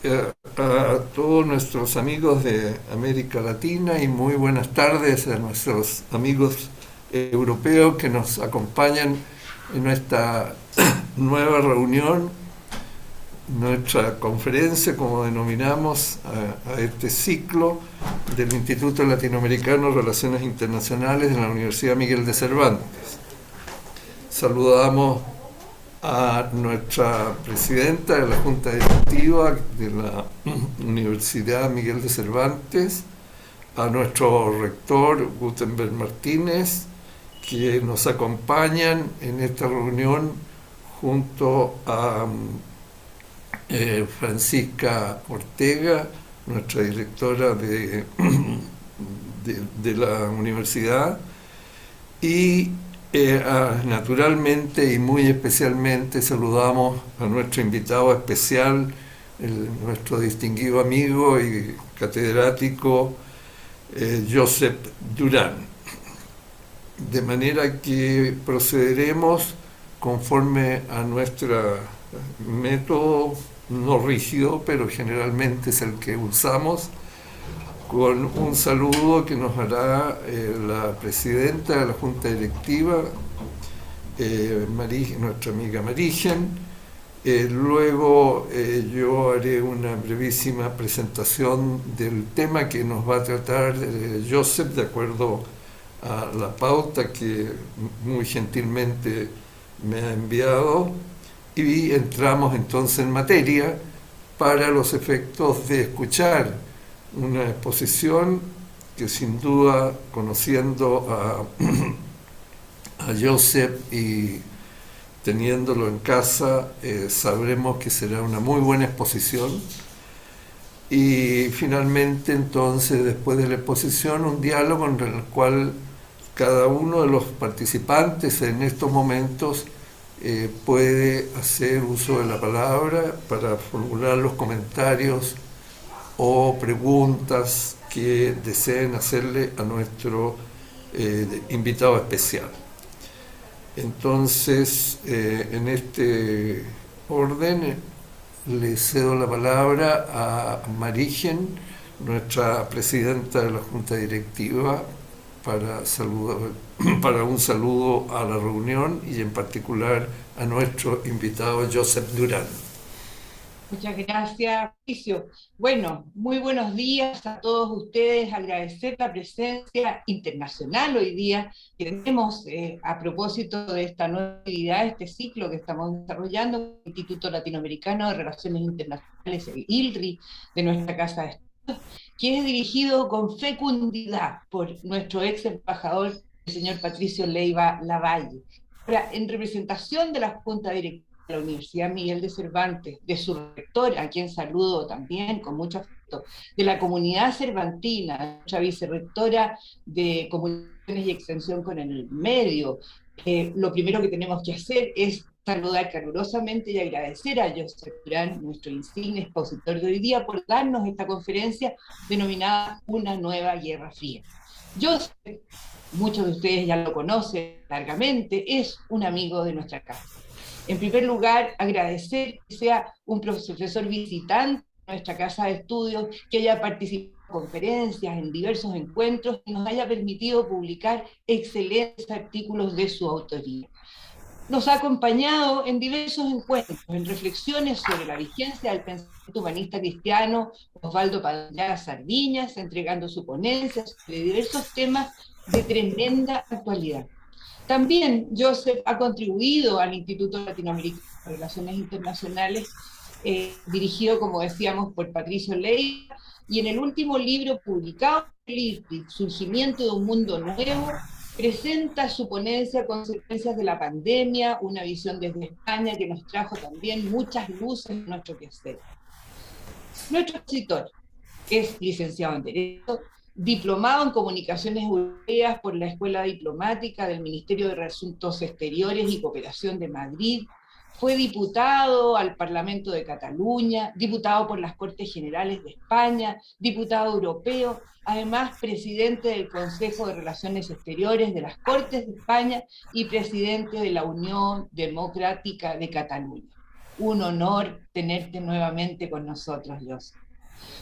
a todos nuestros amigos de América Latina y muy buenas tardes a nuestros amigos europeos que nos acompañan en nuestra nueva reunión, nuestra conferencia, como denominamos a este ciclo del Instituto Latinoamericano de Relaciones Internacionales de la Universidad Miguel de Cervantes. Saludamos a nuestra presidenta de la Junta Directiva de la Universidad Miguel de Cervantes, a nuestro rector Gutenberg Martínez, que nos acompañan en esta reunión junto a Francisca Ortega, nuestra directora de la universidad, y naturalmente y muy especialmente saludamos a nuestro invitado especial, nuestro distinguido amigo y catedrático Josep Durán. De manera que procederemos conforme a nuestro método, no rígido, pero generalmente es el que usamos, con un saludo que nos hará la presidenta de la Junta Directiva, nuestra amiga Marigen. Luego yo haré una brevísima presentación del tema que nos va a tratar Josep, de acuerdo a la pauta que muy gentilmente me ha enviado, y entramos entonces en materia para los efectos de escuchar una exposición que sin duda, conociendo a Josep y teniéndolo en casa, sabremos que será una muy buena exposición. Y finalmente entonces, después de la exposición, un diálogo en el cual cada uno de los participantes en estos momentos puede hacer uso de la palabra para formular los comentarios o preguntas que deseen hacerle a nuestro invitado especial. Entonces, en este orden, le cedo la palabra a Marigen, nuestra presidenta de la Junta Directiva, para un saludo a la reunión y en particular a nuestro invitado Josep Durán. Muchas gracias, Patricio. Bueno, muy buenos días a todos ustedes. Agradecer la presencia internacional hoy día que tenemos a propósito de esta nueva actividad, este ciclo que estamos desarrollando, el Instituto Latinoamericano de Relaciones Internacionales, el ILRI, de nuestra Casa de Estudios, que es dirigido con fecundidad por nuestro ex embajador, el señor Patricio Leiva Lavalle. Ahora, en representación de la Junta Directiva de la Universidad Miguel de Cervantes, de su rector, a quien saludo también con mucho afecto, de la comunidad cervantina, nuestra vicerrectora de Comunicaciones y Extensión con el Medio, lo primero que tenemos que hacer es saludar calurosamente y agradecer a Josep Durán, nuestro insigne expositor de hoy día, por darnos esta conferencia denominada Una Nueva Guerra Fría. Josep, muchos de ustedes ya lo conocen largamente, es un amigo de nuestra casa. En primer lugar, agradecer que sea un profesor visitante de nuestra casa de estudios, que haya participado en conferencias, en diversos encuentros, y nos haya permitido publicar excelentes artículos de su autoría. Nos ha acompañado en diversos encuentros, en reflexiones sobre la vigencia del pensamiento humanista cristiano, Osvaldo Padilla Sardiñas, entregando su ponencia sobre diversos temas de tremenda actualidad. También Josep ha contribuido al Instituto Latinoamericano de Relaciones Internacionales, dirigido, como decíamos, por Patricio Leiva, y en el último libro publicado, el Surgimiento de un Mundo Nuevo, presenta su ponencia Consecuencias de la Pandemia, una visión desde España que nos trajo también muchas luces en nuestro quehacer. Nuestro expositor es licenciado en Derecho, diplomado en Comunicaciones Europeas por la Escuela Diplomática del Ministerio de Asuntos Exteriores y Cooperación de Madrid, fue diputado al Parlamento de Cataluña, diputado por las Cortes Generales de España, diputado europeo, además presidente del Consejo de Relaciones Exteriores de las Cortes de España y presidente de la Unión Democrática de Cataluña. un honor tenerte nuevamente con nosotros, Joseph.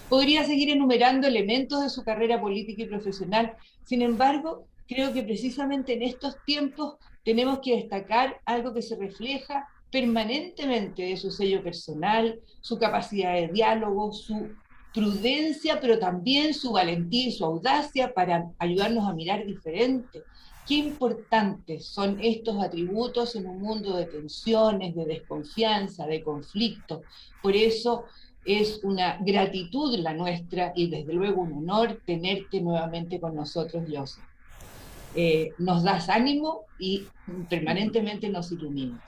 Podría seguir enumerando elementos de su carrera política y profesional, sin embargo, creo que precisamente en estos tiempos tenemos que destacar algo que se refleja permanentemente de su sello personal, su capacidad de diálogo, su prudencia, pero también su valentía y su audacia para ayudarnos a mirar diferente. Qué importantes son estos atributos en un mundo de tensiones, de desconfianza, de conflicto. Por eso es una gratitud la nuestra y desde luego un honor tenerte nuevamente con nosotros, Joseph. Nos das ánimo y permanentemente nos iluminas.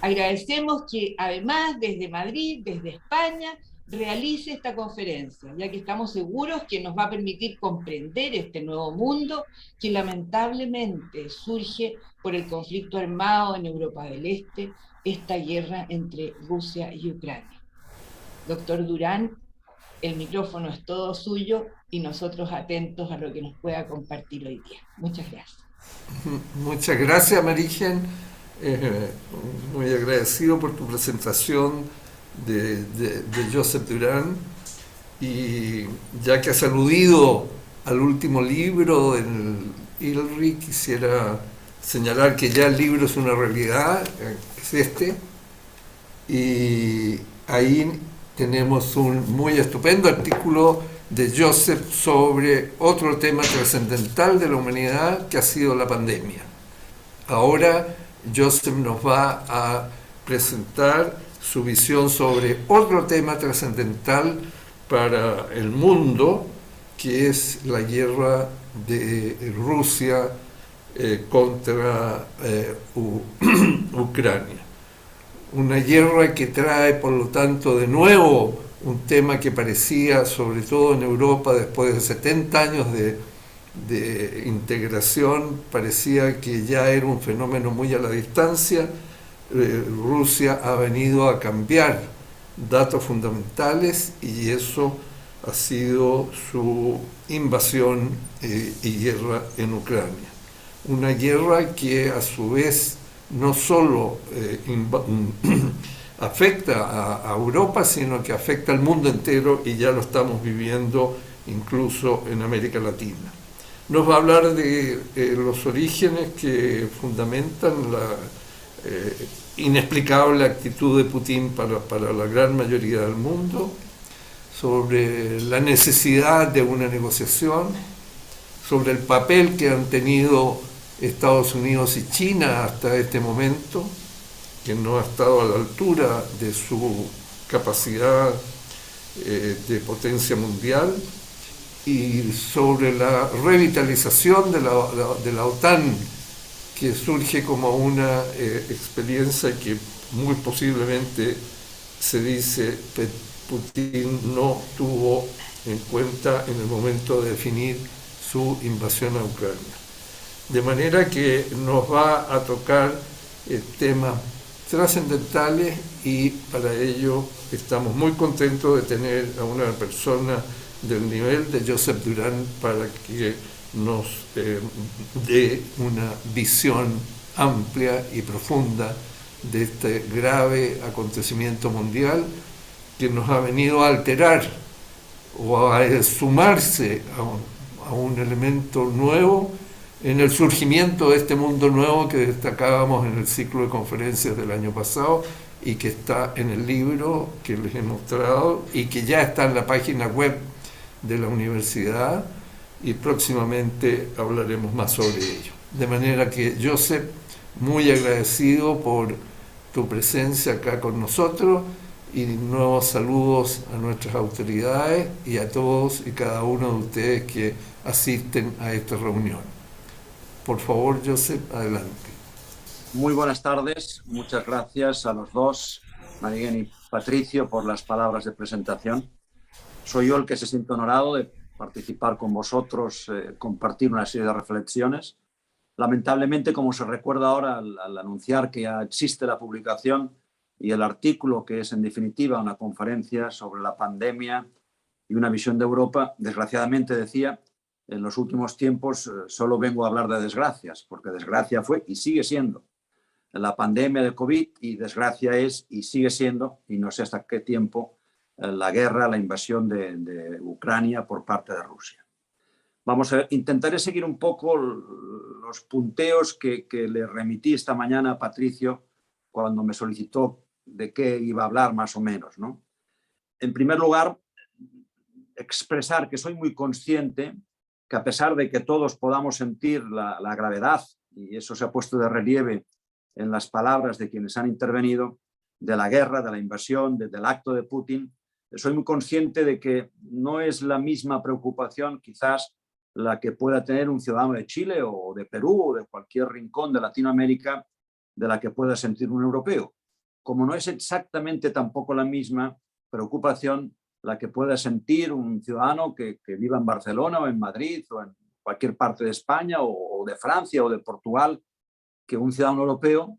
Agradecemos que además desde Madrid, desde España, realice esta conferencia, ya que estamos seguros que nos va a permitir comprender este nuevo mundo que lamentablemente surge por el conflicto armado en Europa del Este, esta guerra entre Rusia y Ucrania. Doctor Durán, el micrófono es todo suyo y nosotros atentos a lo que nos pueda compartir hoy día. Muchas gracias. Muchas gracias, Marigen. Muy agradecido por tu presentación de Joseph Durán. Y ya que has aludido al último libro del ILRI, quisiera señalar que ya el libro es una realidad, es este, y ahí tenemos un muy estupendo artículo de Joseph sobre otro tema trascendental de la humanidad que ha sido la pandemia. Ahora Joseph nos va a presentar su visión sobre otro tema trascendental para el mundo, que es la guerra de Rusia contra Ucrania. Una guerra que trae, por lo tanto, de nuevo un tema que parecía, sobre todo en Europa, después de 70 años de integración, parecía que ya era un fenómeno muy a la distancia. Rusia ha venido a cambiar datos fundamentales y eso ha sido su invasión y guerra en Ucrania. Una guerra que a su vez no solo afecta a Europa, sino que afecta al mundo entero y ya lo estamos viviendo incluso en América Latina. Nos va a hablar de los orígenes que fundamentan la inexplicable actitud de Putin para la gran mayoría del mundo, sobre la necesidad de una negociación, sobre el papel que han tenido Estados Unidos y China hasta este momento, que no ha estado a la altura de su capacidad de potencia mundial, y sobre la revitalización de la OTAN, que surge como una experiencia que muy posiblemente se dice que Putin no tuvo en cuenta en el momento de definir su invasión a Ucrania. De manera que nos va a tocar temas trascendentales y para ello estamos muy contentos de tener a una persona del nivel de Joseph Durán para que nos dé una visión amplia y profunda de este grave acontecimiento mundial que nos ha venido a alterar o a sumarse a un elemento nuevo en el surgimiento de este mundo nuevo que destacábamos en el ciclo de conferencias del año pasado y que está en el libro que les he mostrado y que ya está en la página web de la universidad, y próximamente hablaremos más sobre ello. De manera que, Joseph, muy agradecido por tu presencia acá con nosotros y nuevos saludos a nuestras autoridades y a todos y cada uno de ustedes que asisten a esta reunión. Por favor, Joseph, adelante. Muy buenas tardes, muchas gracias a los dos, Marigen y Patricio, por las palabras de presentación. Soy yo el que se siente honorado de participar con vosotros, compartir una serie de reflexiones. Lamentablemente, como se recuerda ahora al anunciar que ya existe la publicación y el artículo, que es en definitiva una conferencia sobre la pandemia y una visión de Europa, desgraciadamente decía, en los últimos tiempos solo vengo a hablar de desgracias, porque desgracia fue y sigue siendo la pandemia del COVID y desgracia es y sigue siendo, y no sé hasta qué tiempo, la guerra, la invasión de Ucrania por parte de Rusia. Intentaré seguir un poco los punteos que le remití esta mañana a Patricio cuando me solicitó de qué iba a hablar más o menos, ¿no? En primer lugar, expresar que soy muy consciente que a pesar de que todos podamos sentir la gravedad, y eso se ha puesto de relieve en las palabras de quienes han intervenido, de la guerra, de la invasión, del acto de Putin, soy muy consciente de que no es la misma preocupación quizás la que pueda tener un ciudadano de Chile o de Perú o de cualquier rincón de Latinoamérica de la que pueda sentir un europeo. Como no es exactamente tampoco la misma preocupación la que pueda sentir un ciudadano que viva en Barcelona o en Madrid o en cualquier parte de España o de Francia o de Portugal, que un ciudadano europeo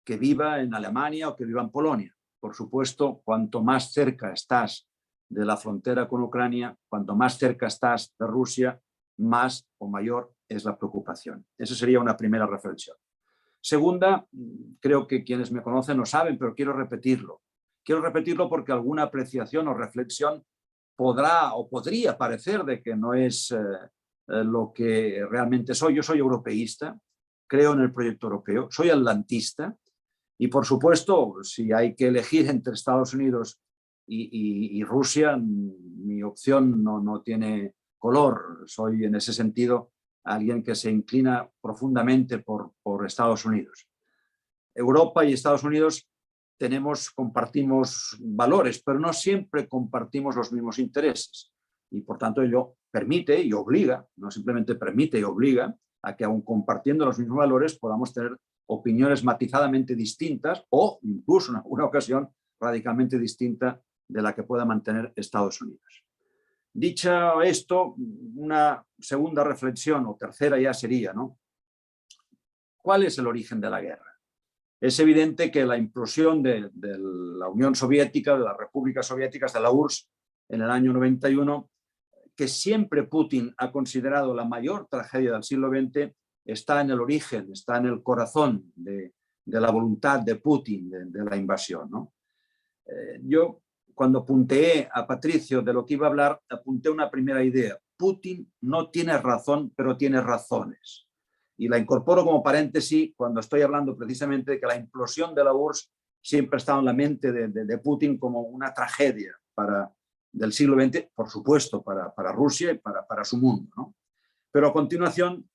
que viva en Alemania o que viva en Polonia. Por supuesto, cuanto más cerca estás de la frontera con Ucrania, cuanto más cerca estás de Rusia, más o mayor es la preocupación. Esa sería una primera reflexión. Segunda, creo que quienes me conocen lo saben, pero quiero repetirlo. Quiero repetirlo porque alguna apreciación o reflexión podrá o podría parecer de que no es lo que realmente soy. Yo soy europeísta, creo en el proyecto europeo, soy atlantista y, por supuesto, si hay que elegir entre Estados Unidos y Rusia, mi opción no tiene color. Soy, en ese sentido, alguien que se inclina profundamente por Estados Unidos. Europa y Estados Unidos compartimos valores, pero no siempre compartimos los mismos intereses. Y por tanto ello permite y obliga, no simplemente permite y obliga, a que aun compartiendo los mismos valores podamos tener opiniones matizadamente distintas o incluso en alguna ocasión radicalmente distinta de la que pueda mantener Estados Unidos. Dicho esto, una segunda reflexión o tercera ya sería, ¿no? ¿Cuál es el origen de la guerra? Es evidente que la implosión de la Unión Soviética, de las repúblicas soviéticas, de la URSS, en el año 91, que siempre Putin ha considerado la mayor tragedia del siglo XX, está en el origen, está en el corazón de la voluntad de Putin, de la invasión, ¿no? Yo, cuando punteé a Patricio de lo que iba a hablar, apunté una primera idea. Putin no tiene razón, pero tiene razones. Y la incorporo como paréntesis cuando estoy hablando precisamente de que la implosión de la URSS siempre ha estado en la mente de Putin como una tragedia del siglo XX, por supuesto, para Rusia y para su mundo, ¿no? Pero a continuación,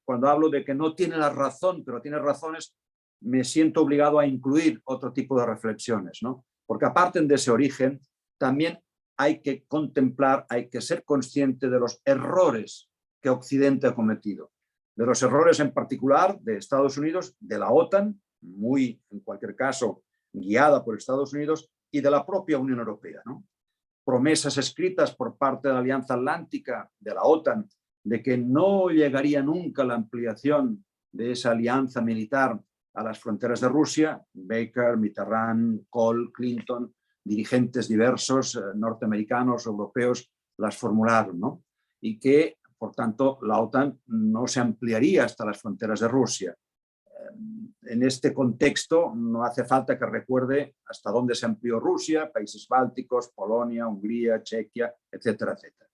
cuando hablo de que no tiene la razón, pero tiene razones, me siento obligado a incluir otro tipo de reflexiones, ¿no? Porque aparte de ese origen, también hay que contemplar, hay que ser consciente de los errores que Occidente ha cometido. De los errores en particular de Estados Unidos, de la OTAN, muy en cualquier caso guiada por Estados Unidos, y de la propia Unión Europea, ¿no? Promesas escritas por parte de la Alianza Atlántica, de la OTAN, de que no llegaría nunca la ampliación de esa alianza militar a las fronteras de Rusia. Baker, Mitterrand, Kohl, Clinton, dirigentes diversos norteamericanos, europeos, las formularon, ¿no? Y que, por tanto, la OTAN no se ampliaría hasta las fronteras de Rusia. En este contexto no hace falta que recuerde hasta dónde se amplió Rusia, países bálticos, Polonia, Hungría, Chequia, etcétera, etcétera.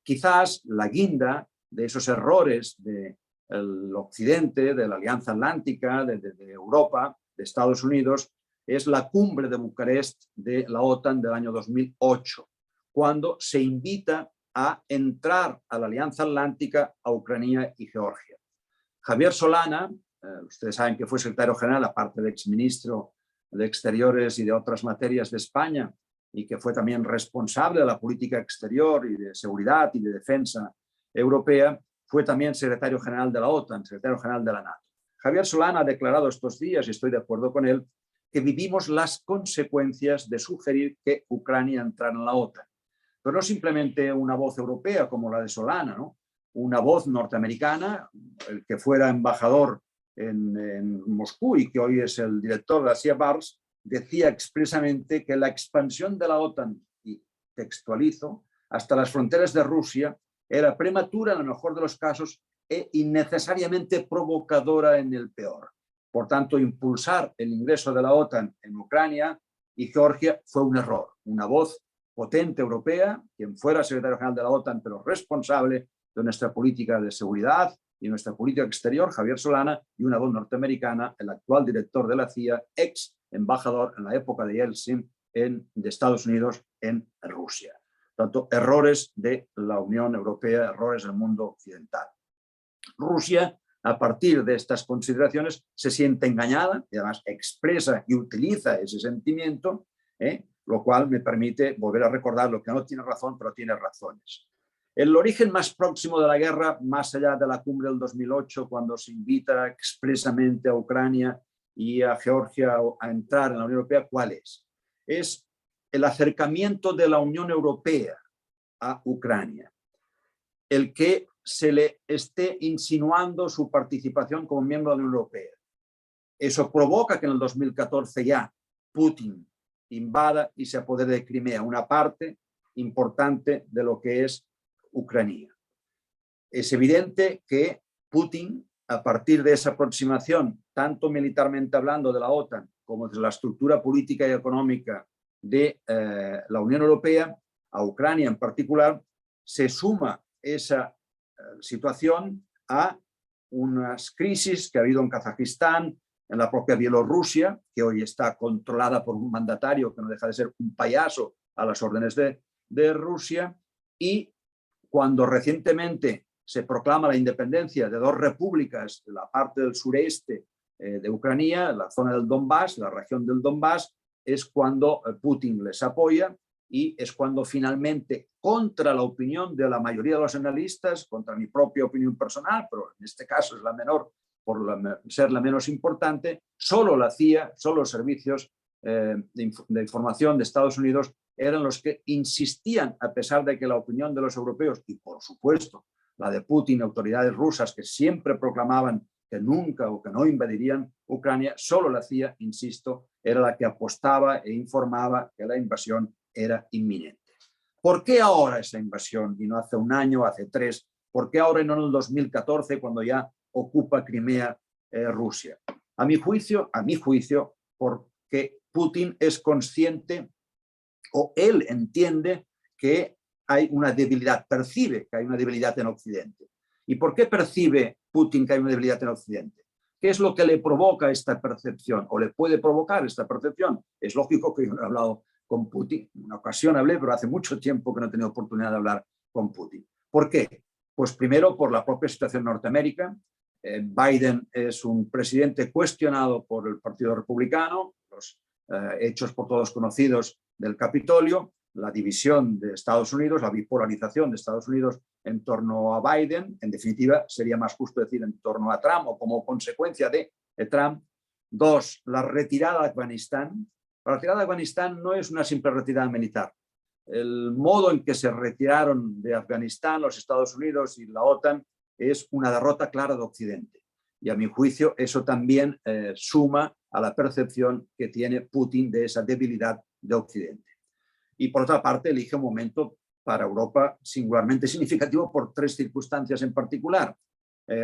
Quizás la guinda de esos errores del Occidente, de la Alianza Atlántica, de Europa, de Estados Unidos, es la cumbre de Bucarest de la OTAN del año 2008, cuando se invita a entrar a la Alianza Atlántica a Ucrania y Georgia. Javier Solana, ustedes saben que fue secretario general, aparte de exministro de Exteriores y de otras materias de España, y que fue también responsable de la política exterior y de seguridad y de defensa europea, fue también secretario general de la OTAN, secretario general de la NATO. Javier Solana ha declarado estos días, y estoy de acuerdo con él, que vivimos las consecuencias de sugerir que Ucrania entrara en la OTAN. Pero no simplemente una voz europea como la de Solana, ¿no? Una voz norteamericana, el que fuera embajador en Moscú y que hoy es el director de la CIA Bars, decía expresamente que la expansión de la OTAN, y textualizo, hasta las fronteras de Rusia era prematura en el mejor de los casos e innecesariamente provocadora en el peor. Por tanto, impulsar el ingreso de la OTAN en Ucrania y Georgia fue un error. Una voz potente europea, quien fuera secretario general de la OTAN, pero responsable de nuestra política de seguridad y nuestra política exterior, Javier Solana, y una voz norteamericana, el actual director de la CIA, ex embajador en la época de Yeltsin de Estados Unidos en Rusia. Tanto errores de la Unión Europea, errores del mundo occidental. Rusia, a partir de estas consideraciones, se siente engañada y además expresa y utiliza ese sentimiento, lo cual me permite volver a recordar lo que no tiene razón, pero tiene razones. El origen más próximo de la guerra, más allá de la cumbre del 2008, cuando se invita expresamente a Ucrania y a Georgia a entrar en la Unión Europea, ¿cuál es? Es el acercamiento de la Unión Europea a Ucrania, el que se le esté insinuando su participación como miembro de la Unión Europea. Eso provoca que en el 2014 ya Putin invada y se apodere de Crimea, una parte importante de lo que es Ucrania. Es evidente que Putin, a partir de esa aproximación, tanto militarmente hablando de la OTAN como de la estructura política y económica de la Unión Europea, a Ucrania en particular, se suma esa situación a unas crisis que ha habido en Kazajistán, en la propia Bielorrusia, que hoy está controlada por un mandatario que no deja de ser un payaso a las órdenes de Rusia, y cuando recientemente se proclama la independencia de dos repúblicas de la parte del sureste de Ucrania, la zona del Donbass, la región del Donbass, es cuando Putin les apoya y es cuando finalmente, contra la opinión de la mayoría de los analistas, contra mi propia opinión personal, pero en este caso es la menor por ser la menos importante, solo la CIA, solo los servicios de información de Estados Unidos eran los que insistían, a pesar de que la opinión de los europeos y por supuesto la de Putin, autoridades rusas que siempre proclamaban que nunca o que no invadirían Ucrania, solo la CIA, insisto, era la que apostaba e informaba que la invasión era inminente. ¿Por qué ahora esa invasión y no hace un año, hace 3? ¿Por qué ahora y no en el 2014 cuando ya ocupa Crimea Rusia? A mi juicio, porque Putin es consciente o él entiende que hay una debilidad, percibe que hay una debilidad en Occidente. ¿Y por qué percibe Putin que hay una debilidad en Occidente? ¿Qué es lo que le provoca esta percepción o le puede provocar esta percepción? Es lógico que yo no he hablado con Putin, en una ocasión hablé, pero hace mucho tiempo que no he tenido oportunidad de hablar con Putin. ¿Por qué? Pues primero por la propia situación en Norteamérica. Biden es un presidente cuestionado por el Partido Republicano, los hechos por todos conocidos del Capitolio, la división de Estados Unidos, la bipolarización de Estados Unidos en torno a Biden, en definitiva sería más justo decir en torno a Trump o como consecuencia de Trump. 2, la retirada de Afganistán. La retirada de Afganistán no es una simple retirada militar. El modo en que se retiraron de Afganistán los Estados Unidos y la OTAN es una derrota clara de Occidente. Y a mi juicio eso también suma a la percepción que tiene Putin de esa debilidad de Occidente. Y por otra parte elige un momento para Europa singularmente significativo por 3 circunstancias en particular.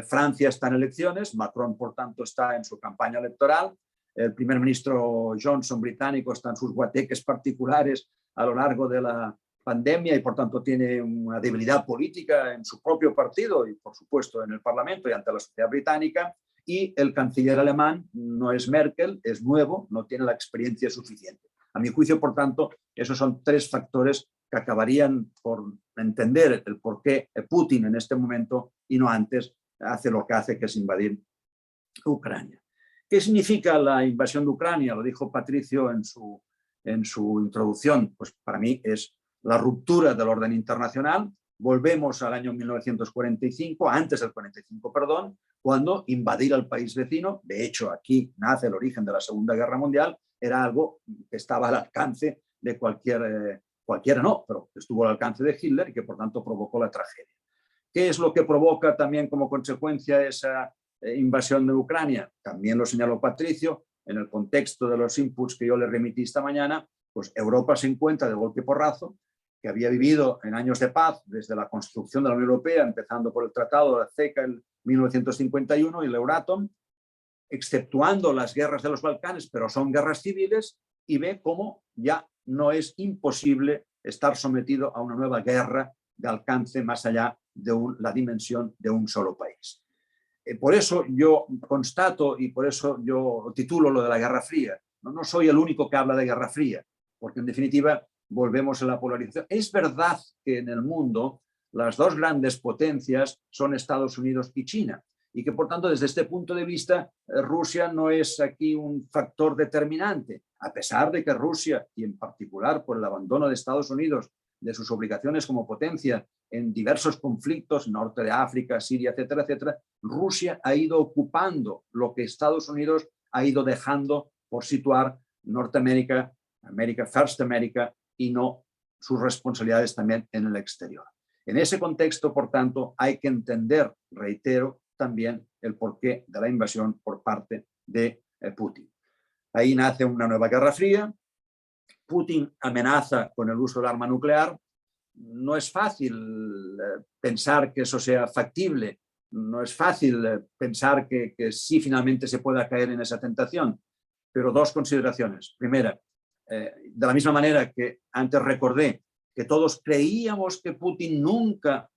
Francia está en elecciones, Macron por tanto está en su campaña electoral, el primer ministro Johnson británico está en sus guateques particulares a lo largo de la pandemia y por tanto tiene una debilidad política en su propio partido y por supuesto en el Parlamento y ante la sociedad británica, y el canciller alemán no es Merkel, es nuevo, no tiene la experiencia suficiente. A mi juicio, por tanto, esos son 3 factores que acabarían por entender el por qué Putin en este momento y no antes hace lo que hace, que es invadir Ucrania. ¿Qué significa la invasión de Ucrania? Lo dijo Patricio en su introducción. Pues para mí es la ruptura del orden internacional. Volvemos al año 1945, antes del 45, perdón, cuando invadir al país vecino, de hecho aquí nace el origen de la Segunda Guerra Mundial, era algo que estaba al alcance de cualquiera no, pero estuvo al alcance de Hitler y que por tanto provocó la tragedia. ¿Qué es lo que provoca también como consecuencia esa invasión de Ucrania? También lo señaló Patricio, en el contexto de los inputs que yo le remití esta mañana, pues Europa se encuentra de golpe porrazo, que había vivido en años de paz desde la construcción de la Unión Europea, empezando por el Tratado de la CECA en 1951 y el Euratom, exceptuando las guerras de los Balcanes, pero son guerras civiles, y ve cómo ya no es imposible estar sometido a una nueva guerra de alcance más allá de la dimensión de un solo país. Por eso yo constato y por eso yo titulo lo de la Guerra Fría. No soy el único que habla de Guerra Fría, porque en definitiva volvemos a la polarización. Es verdad que en el mundo las dos grandes potencias son Estados Unidos y China, y que por tanto desde este punto de vista Rusia no es aquí un factor determinante, a pesar de que Rusia, y en particular por el abandono de Estados Unidos de sus obligaciones como potencia en diversos conflictos, norte de África, Siria, etcétera, etcétera, Rusia ha ido ocupando lo que Estados Unidos ha ido dejando por situar Norteamérica, América, First America, y no sus responsabilidades también en el exterior. En ese contexto, por tanto, hay que entender, reitero, también el porqué de la invasión por parte de Putin. Ahí nace una nueva Guerra Fría. Putin amenaza con el uso del arma nuclear. No es fácil pensar que eso sea factible. No es fácil pensar que sí finalmente se pueda caer en esa tentación. Pero dos consideraciones. Primera, de la misma manera que antes recordé que todos creíamos que Putin nunca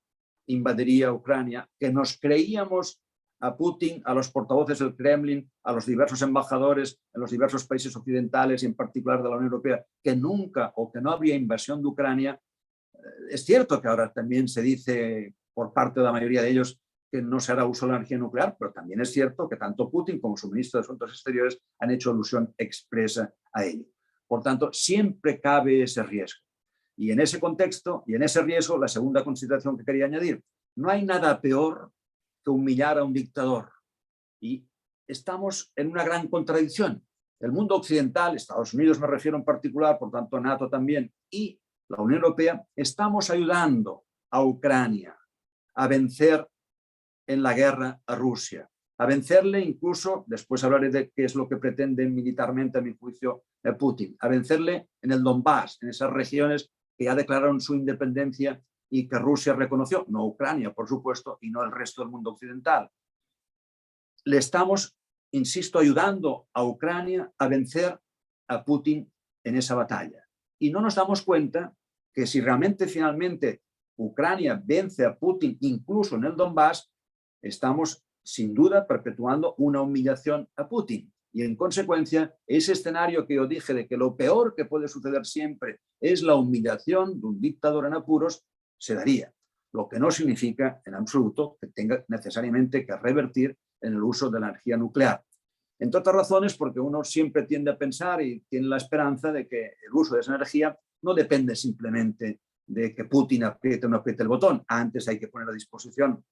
invadiría Ucrania, que nos creíamos a Putin, a los portavoces del Kremlin, a los diversos embajadores en los diversos países occidentales y en particular de la Unión Europea, que nunca o que no habría invasión de Ucrania. Es cierto que ahora también se dice por parte de la mayoría de ellos que no se hará uso de la energía nuclear, pero también es cierto que tanto Putin como su ministro de Asuntos Exteriores han hecho alusión expresa a ello. Por tanto, siempre cabe ese riesgo. Y en ese contexto y en ese riesgo, la segunda consideración que quería añadir, no hay nada peor que humillar a un dictador. Y estamos en una gran contradicción. El mundo occidental, Estados Unidos me refiero en particular, por tanto NATO también, y la Unión Europea, estamos ayudando a Ucrania a vencer en la guerra a Rusia, a vencerle incluso, después hablaré de qué es lo que pretende militarmente, a mi juicio, Putin, a vencerle en el Donbass, en esas regiones que ya declararon su independencia y que Rusia reconoció, no Ucrania, por supuesto, y no el resto del mundo occidental. Le estamos, insisto, ayudando a Ucrania a vencer a Putin en esa batalla. Y no nos damos cuenta que si realmente finalmente Ucrania vence a Putin, incluso en el Donbass, estamos sin duda perpetuando una humillación a Putin. Y en consecuencia, ese escenario que yo dije de que lo peor que puede suceder siempre es la humillación de un dictador en apuros, se daría. Lo que no significa en absoluto que tenga necesariamente que revertir en el uso de la energía nuclear. Entre otras razones, porque uno siempre tiende a pensar y tiene la esperanza de que el uso de esa energía no depende simplemente de que Putin apriete o no apriete el botón. Antes hay que poner a disposición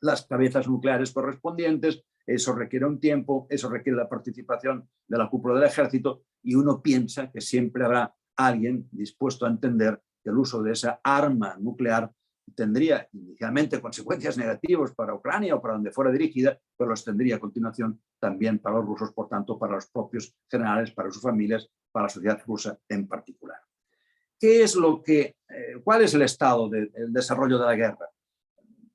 las cabezas nucleares correspondientes, eso requiere un tiempo, eso requiere la participación de la cúpula del ejército, y uno piensa que siempre habrá alguien dispuesto a entender que el uso de esa arma nuclear tendría inicialmente consecuencias negativas para Ucrania o para donde fuera dirigida, pero los tendría a continuación también para los rusos, por tanto para los propios generales, para sus familias, para la sociedad rusa en particular. ¿Qué es lo que, cuál es el estado del desarrollo de la guerra?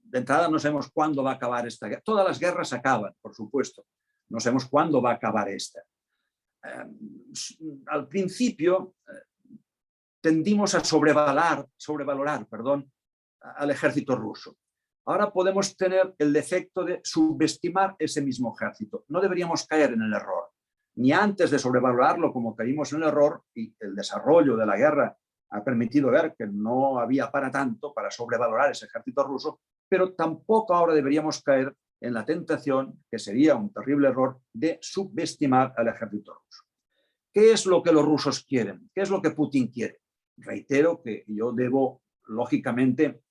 De entrada no sabemos cuándo va a acabar esta guerra. Todas las guerras acaban, por supuesto. No sabemos cuándo va a acabar esta. Al principio tendimos a sobrevalorar, al ejército ruso. Ahora podemos tener el defecto de subestimar ese mismo ejército. No deberíamos caer en el error. Ni antes de sobrevalorarlo como caímos en el error, y el desarrollo de la guerra ha permitido ver que no había para tanto para sobrevalorar ese ejército ruso, pero tampoco ahora deberíamos caer en la tentación, que sería un terrible error, de subestimar al ejército ruso. ¿Qué es lo que los rusos quieren? ¿Qué es lo que Putin quiere? Reitero que yo debo, lógicamente,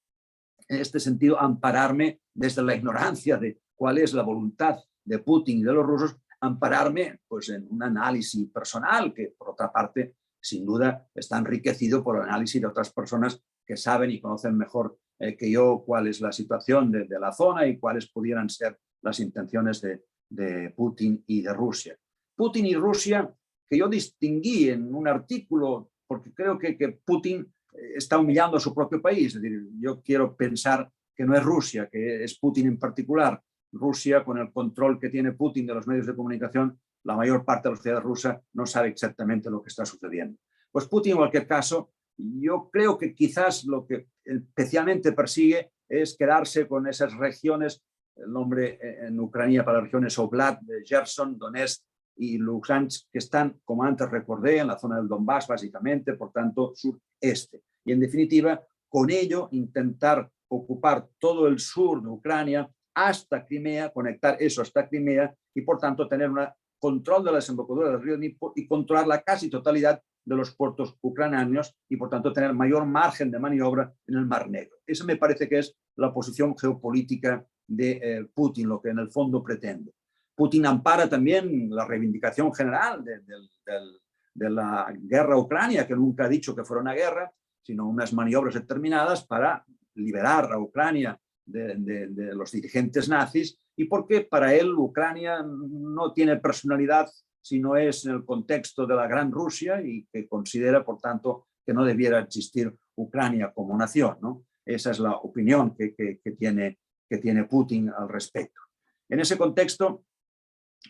en este sentido, ampararme desde la ignorancia de cuál es la voluntad de Putin y de los rusos, ampararme pues, en un análisis personal que, por otra parte, sin duda está enriquecido por el análisis de otras personas que saben y conocen mejor que yo cuál es la situación de la zona y cuáles pudieran ser las intenciones de Putin y de Rusia. Putin y Rusia, que yo distinguí en un artículo, porque creo que Putin está humillando a su propio país. Es decir, yo quiero pensar que no es Rusia, que es Putin en particular, Rusia, con el control que tiene Putin de los medios de comunicación, la mayor parte de la sociedad rusa no sabe exactamente lo que está sucediendo. Pues Putin, en cualquier caso, yo creo que quizás lo que especialmente persigue es quedarse con esas regiones, el nombre en Ucrania para las regiones Oblast, de Gerson, Donetsk y Luhansk, que están, como antes recordé, en la zona del Donbass, básicamente, por tanto, sureste. Y en definitiva, con ello intentar ocupar todo el sur de Ucrania hasta Crimea, conectar eso hasta Crimea y, por tanto, tener un control de la desembocadura del río Dnipro y controlar la casi totalidad de los puertos ucranianos y, por tanto, tener mayor margen de maniobra en el Mar Negro. Esa me parece que es la posición geopolítica de Putin, lo que en el fondo pretende. Putin ampara también la reivindicación general de la guerra a Ucrania, que nunca ha dicho que fuera una guerra, sino unas maniobras determinadas para liberar a Ucrania de los dirigentes nazis, y porque para él Ucrania no tiene personalidad si no es en el contexto de la Gran Rusia, y que considera, por tanto, que no debiera existir Ucrania como nación, ¿no? Esa es la opinión que tiene Putin al respecto. En ese contexto,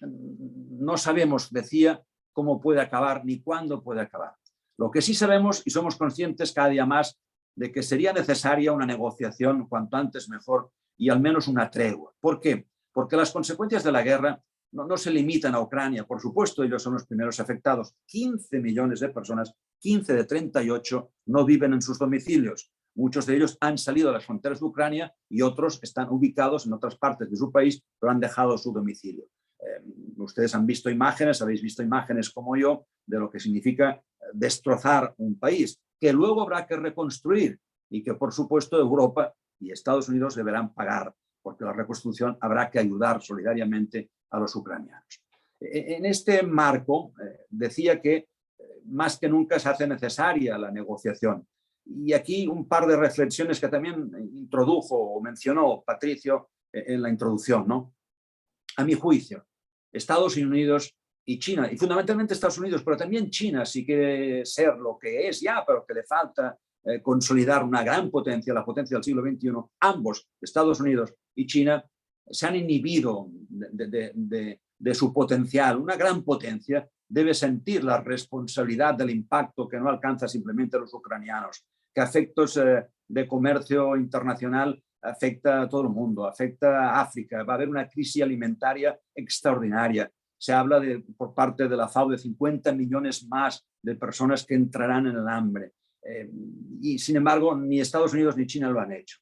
no sabemos, decía, cómo puede acabar ni cuándo puede acabar. Lo que sí sabemos y somos conscientes cada día más de que sería necesaria una negociación cuanto antes mejor y al menos una tregua. ¿Por qué? Porque las consecuencias de la guerra no se limitan a Ucrania. Por supuesto, ellos son los primeros afectados. 15 millones de personas, 15 de 38, no viven en sus domicilios. Muchos de ellos han salido de las fronteras de Ucrania y otros están ubicados en otras partes de su país, pero han dejado su domicilio. Ustedes han visto imágenes, habéis visto imágenes como yo, de lo que significa destrozar un país, que luego habrá que reconstruir y que, por supuesto, Europa y Estados Unidos deberán pagar, porque la reconstrucción habrá que ayudar solidariamente a los ucranianos. En este marco, decía que más que nunca se hace necesaria la negociación. Y aquí un par de reflexiones que también introdujo o mencionó Patricio en la introducción, ¿no? A mi juicio, Estados Unidos y China, y fundamentalmente Estados Unidos, pero también China, si quiere ser lo que es ya, pero que le falta consolidar una gran potencia, la potencia del siglo XXI, ambos, Estados Unidos y China, se han inhibido de su potencial. Una gran potencia debe sentir la responsabilidad del impacto que no alcanza simplemente a los ucranianos, que a efectos de comercio internacional afecta a todo el mundo, afecta a África. Va a haber una crisis alimentaria extraordinaria. Se habla por parte de la FAO de 50 millones más de personas que entrarán en el hambre. Y sin embargo, ni Estados Unidos ni China lo han hecho.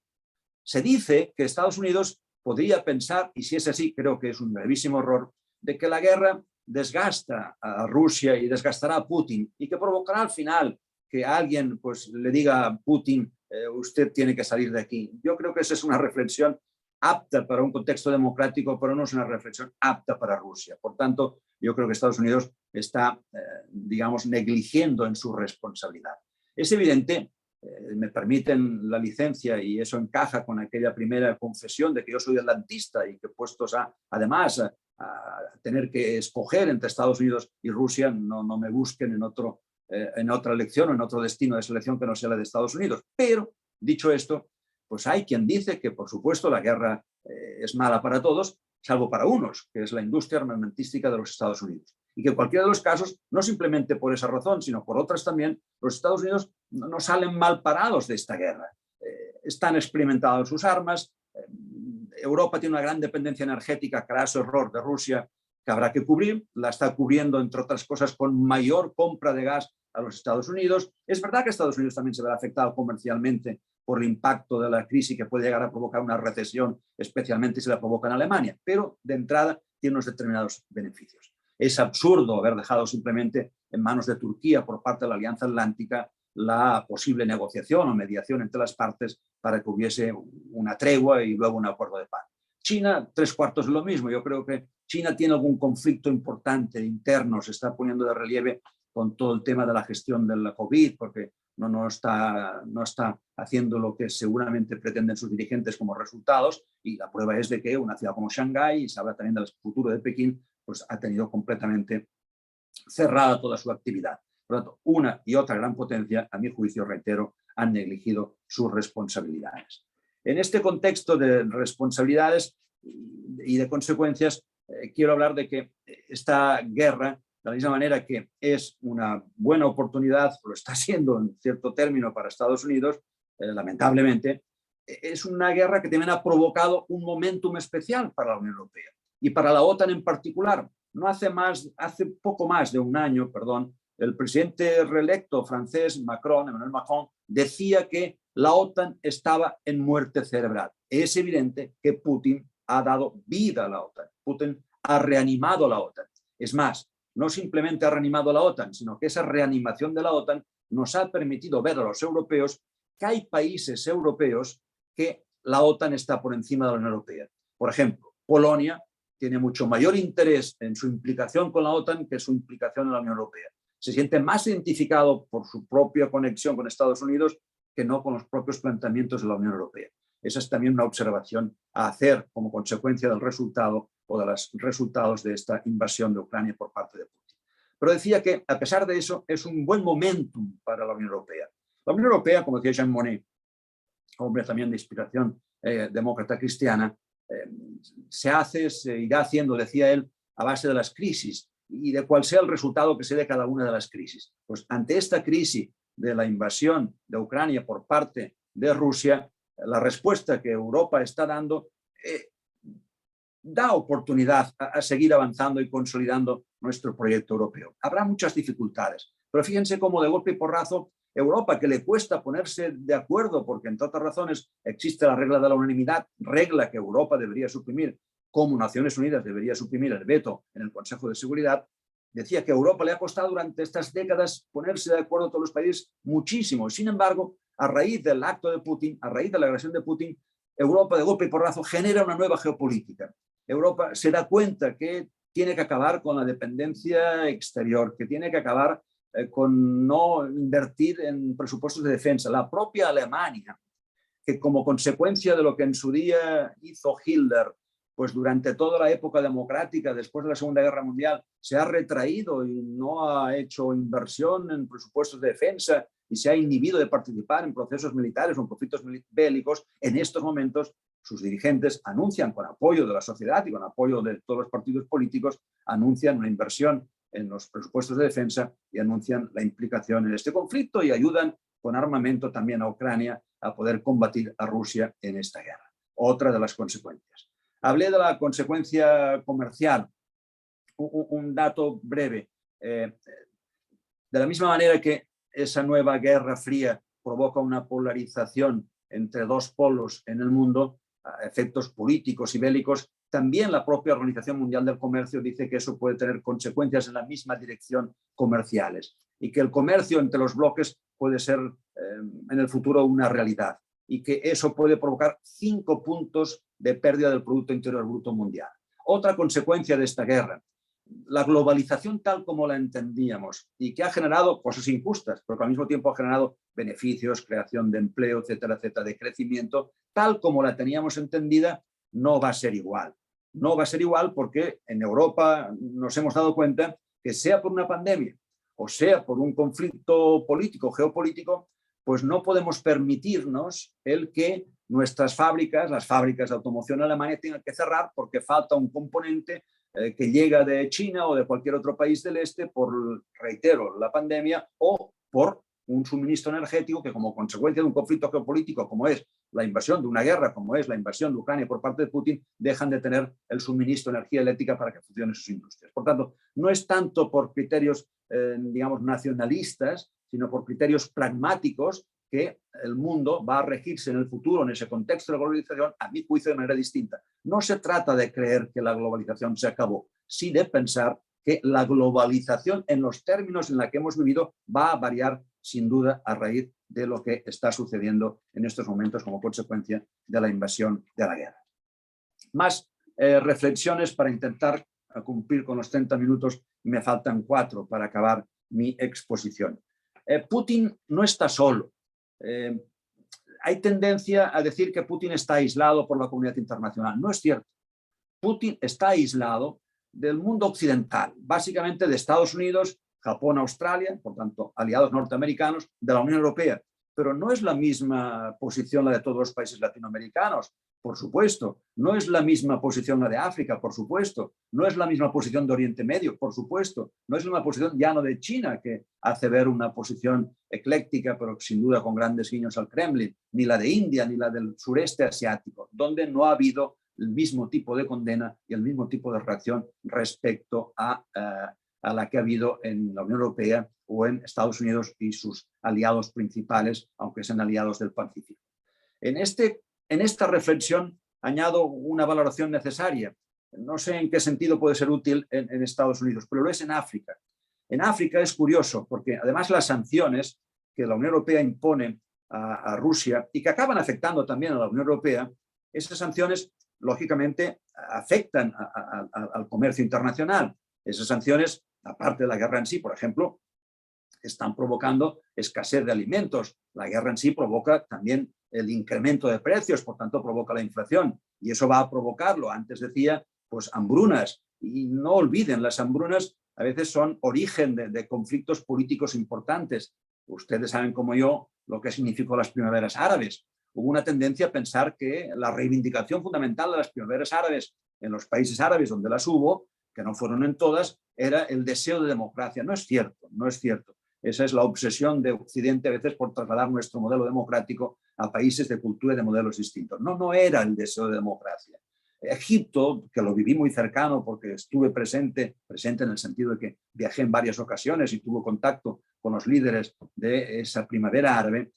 Se dice que Estados Unidos podría pensar, y si es así, creo que es un gravísimo error, de que la guerra desgasta a Rusia y desgastará a Putin y que provocará al final que alguien pues, le diga a Putin usted tiene que salir de aquí. Yo creo que esa es una reflexión apta para un contexto democrático, pero no es una reflexión apta para Rusia. Por tanto, yo creo que Estados Unidos está, digamos, negligiendo en su responsabilidad. Es evidente, me permiten la licencia y eso encaja con aquella primera confesión de que yo soy atlantista y que puestos además a tener que escoger entre Estados Unidos y Rusia, no me busquen en otra elección o en otro destino de selección que no sea la de Estados Unidos. Pero, dicho esto, pues hay quien dice que, por supuesto, la guerra es mala para todos, salvo para unos, que es la industria armamentística de los Estados Unidos. Y que en cualquiera de los casos, no simplemente por esa razón, sino por otras también, los Estados Unidos no salen mal parados de esta guerra. Están experimentados sus armas. Europa tiene una gran dependencia energética, craso error de Rusia, que habrá que cubrir. La está cubriendo, entre otras cosas, con mayor compra de gas a los Estados Unidos. Es verdad que Estados Unidos también se verá afectado comercialmente por el impacto de la crisis que puede llegar a provocar una recesión, especialmente si la provoca en Alemania, pero de entrada tiene unos determinados beneficios. Es absurdo haber dejado simplemente en manos de Turquía por parte de la Alianza Atlántica la posible negociación o mediación entre las partes para que hubiese una tregua y luego un acuerdo de paz. China, 3/4 de lo mismo. Yo creo que China tiene algún conflicto importante interno, se está poniendo de relieve con todo el tema de la gestión de la COVID, porque no está haciendo lo que seguramente pretenden sus dirigentes como resultados, y la prueba es de que una ciudad como Shanghái, y se habla también del futuro de Pekín, pues ha tenido completamente cerrada toda su actividad. Por lo tanto, una y otra gran potencia, a mi juicio, reitero, han negligido sus responsabilidades. En este contexto de responsabilidades, y de consecuencias, quiero hablar de que esta guerra, de la misma manera que es una buena oportunidad, lo está siendo en cierto término para Estados Unidos, lamentablemente, es una guerra que también ha provocado un momentum especial para la Unión Europea y para la OTAN en particular. No hace poco más de un año, perdón, el presidente reelecto francés Emmanuel Macron, decía que la OTAN estaba en muerte cerebral. Es evidente que Putin ha dado vida a la OTAN. Putin ha reanimado a la OTAN. Es más, no simplemente ha reanimado a la OTAN, sino que esa reanimación de la OTAN nos ha permitido ver a los europeos que hay países europeos que la OTAN está por encima de la Unión Europea. Por ejemplo, Polonia tiene mucho mayor interés en su implicación con la OTAN que su implicación en la Unión Europea. Se siente más identificado por su propia conexión con Estados Unidos que no con los propios planteamientos de la Unión Europea. Esa es también una observación a hacer como consecuencia del resultado o de los resultados de esta invasión de Ucrania por parte de Putin. Pero decía que, a pesar de eso, es un buen momentum para la Unión Europea. La Unión Europea, como decía Jean Monnet, hombre también de inspiración demócrata cristiana, se irá haciendo, decía él, a base de las crisis y de cuál sea el resultado que se dé cada una de las crisis. Pues ante esta crisis de la invasión de Ucrania por parte de Rusia, la respuesta que Europa está dando da oportunidad a seguir avanzando y consolidando nuestro proyecto europeo. Habrá muchas dificultades, pero fíjense cómo de golpe y porrazo Europa, que le cuesta ponerse de acuerdo, porque entre otras razones existe la regla de la unanimidad, regla que Europa debería suprimir, como Naciones Unidas debería suprimir el veto en el Consejo de Seguridad, decía que a Europa le ha costado durante estas décadas ponerse de acuerdo todos los países muchísimo. Sin embargo, a raíz del acto de Putin, a raíz de la agresión de Putin, Europa de golpe y porrazo genera una nueva geopolítica. Europa se da cuenta que tiene que acabar con la dependencia exterior, que tiene que acabar con no invertir en presupuestos de defensa. La propia Alemania, que como consecuencia de lo que en su día hizo Hitler, pues durante toda la época democrática, después de la Segunda Guerra Mundial, se ha retraído y no ha hecho inversión en presupuestos de defensa y se ha inhibido de participar en procesos militares o en conflictos bélicos, en estos momentos sus dirigentes anuncian, con apoyo de la sociedad y con apoyo de todos los partidos políticos, anuncian una inversión en los presupuestos de defensa y anuncian la implicación en este conflicto y ayudan con armamento también a Ucrania a poder combatir a Rusia en esta guerra. Otra de las consecuencias. Hablé de la consecuencia comercial. Un dato breve. De la misma manera que esa nueva guerra fría provoca una polarización entre dos polos en el mundo, a efectos políticos y bélicos, también la propia Organización Mundial del Comercio dice que eso puede tener consecuencias en la misma dirección comerciales y que el comercio entre los bloques puede ser en el futuro una realidad y que eso puede provocar 5 puntos de pérdida del Producto Interior Bruto mundial. Otra consecuencia de esta guerra, la globalización tal como la entendíamos y que ha generado cosas injustas, pero que al mismo tiempo ha generado beneficios, creación de empleo, etcétera, etcétera, de crecimiento, tal como la teníamos entendida, no va a ser igual. No va a ser igual porque en Europa nos hemos dado cuenta que sea por una pandemia o sea por un conflicto político, geopolítico, pues no podemos permitirnos el que nuestras fábricas, las fábricas de automoción en Alemania, tengan que cerrar porque falta un componente que llega de China o de cualquier otro país del este por, reitero, la pandemia o por un suministro energético que como consecuencia de un conflicto geopolítico como es la invasión de una guerra, como es la invasión de Ucrania por parte de Putin, dejan de tener el suministro de energía eléctrica para que funcionen sus industrias. Por tanto, no es tanto por criterios, digamos, nacionalistas, sino por criterios pragmáticos que el mundo va a regirse en el futuro, en ese contexto de globalización, a mi juicio, de manera distinta. No se trata de creer que la globalización se acabó, sí de pensar que la globalización en los términos en la que hemos vivido va a variar sin duda a raíz de lo que está sucediendo en estos momentos como consecuencia de la invasión de la guerra. Más reflexiones para intentar cumplir con los 30 minutos, me faltan 4 para acabar mi exposición. Putin no está solo. Hay tendencia a decir que Putin está aislado por la comunidad internacional. No es cierto. Putin está aislado del mundo occidental, básicamente de Estados Unidos, Japón, Australia, por tanto, aliados norteamericanos, de la Unión Europea. pero no es la misma posición la de todos los países latinoamericanos, por supuesto. No es la misma posición la de África, por supuesto. No es la misma posición de Oriente Medio, por supuesto. No es la misma posición ya no de China, que hace ver una posición ecléctica, pero sin duda con grandes guiños al Kremlin, ni la de India, ni la del sureste asiático, donde no ha habido el mismo tipo de condena y el mismo tipo de reacción respecto a la que ha habido en la Unión Europea o en Estados Unidos y sus aliados principales, aunque sean aliados del Pacífico. En esta reflexión añado una valoración necesaria. No sé en qué sentido puede ser útil en Estados Unidos, pero lo es en África. En África es curioso porque además las sanciones que la Unión Europea impone a Rusia y que acaban afectando también a la Unión Europea, esas sanciones lógicamente afectan al comercio internacional. Esas sanciones, aparte de la guerra en sí, por ejemplo, están provocando escasez de alimentos. La guerra en sí provoca también el incremento de precios, por tanto provoca la inflación. Y eso va a provocarlo, antes decía, pues hambrunas. Y no olviden, las hambrunas a veces son origen de conflictos políticos importantes. Ustedes saben como yo lo que significó las primaveras árabes. Hubo una tendencia a pensar que la reivindicación fundamental de las primaveras árabes en los países árabes donde las hubo, que no fueron en todas, era el deseo de democracia. No es cierto, no es cierto. Esa es la obsesión de Occidente a veces por trasladar nuestro modelo democrático a países de cultura y de modelos distintos. No, no era el deseo de democracia. Egipto, que lo viví muy cercano porque estuve presente en el sentido de que viajé en varias ocasiones y tuve contacto con los líderes de esa primavera árabe,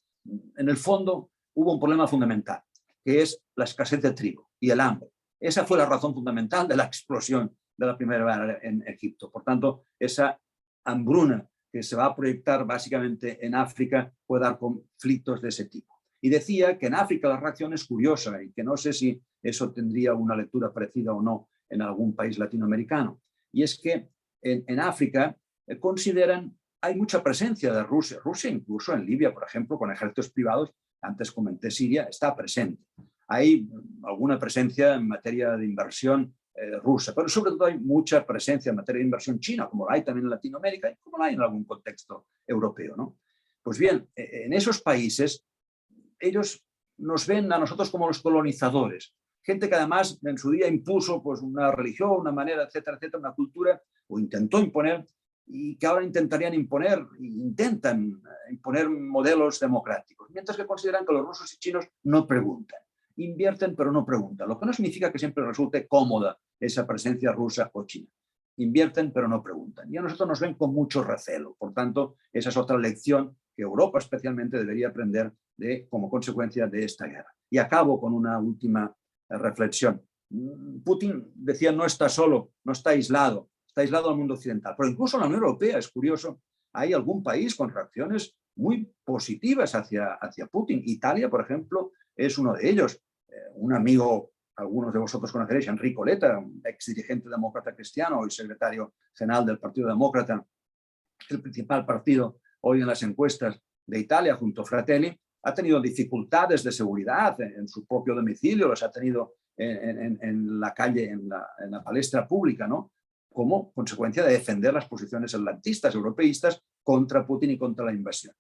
en el fondo hubo un problema fundamental, que es la escasez de trigo y el hambre. Esa fue la razón fundamental de la explosión de la primavera árabe en Egipto. Por tanto, esa hambruna que se va a proyectar básicamente en África puede dar conflictos de ese tipo. Y decía que en África la reacción es curiosa y que no sé si eso tendría una lectura parecida o no en algún país latinoamericano. Y es que en África consideran, hay mucha presencia de Rusia. Rusia incluso en Libia, por ejemplo, con ejércitos privados, antes comenté Siria, está presente. Hay alguna presencia en materia de inversión rusa, pero sobre todo hay mucha presencia en materia de inversión china, como la hay también en Latinoamérica y como la hay en algún contexto europeo, ¿no? Pues bien, en esos países ellos nos ven a nosotros como los colonizadores, gente que además en su día impuso pues, una religión, una manera, etcétera, etcétera, una cultura, o intentó imponer, y que ahora intentan imponer modelos democráticos, mientras que consideran que los rusos y chinos no preguntan. Invierten pero no preguntan, lo que no significa que siempre resulte cómoda esa presencia rusa o china. Invierten pero no preguntan. Y a nosotros nos ven con mucho recelo. Por tanto, esa es otra lección que Europa especialmente debería aprender como consecuencia de esta guerra. Y acabo con una última reflexión. Putin decía no está solo, no está aislado al mundo occidental. Pero incluso en la Unión Europea, es curioso, hay algún país con reacciones muy positivas hacia Putin. Italia, por ejemplo, es uno de ellos. Un amigo, algunos de vosotros conoceréis, Enrico Letta, un ex dirigente demócrata cristiano y secretario general del Partido Demócrata, el principal partido hoy en las encuestas de Italia, junto a Fratelli, ha tenido dificultades de seguridad en su propio domicilio, los ha tenido en la calle, en la palestra pública, ¿no? Como consecuencia de defender las posiciones atlantistas, europeístas, contra Putin y contra la invasión.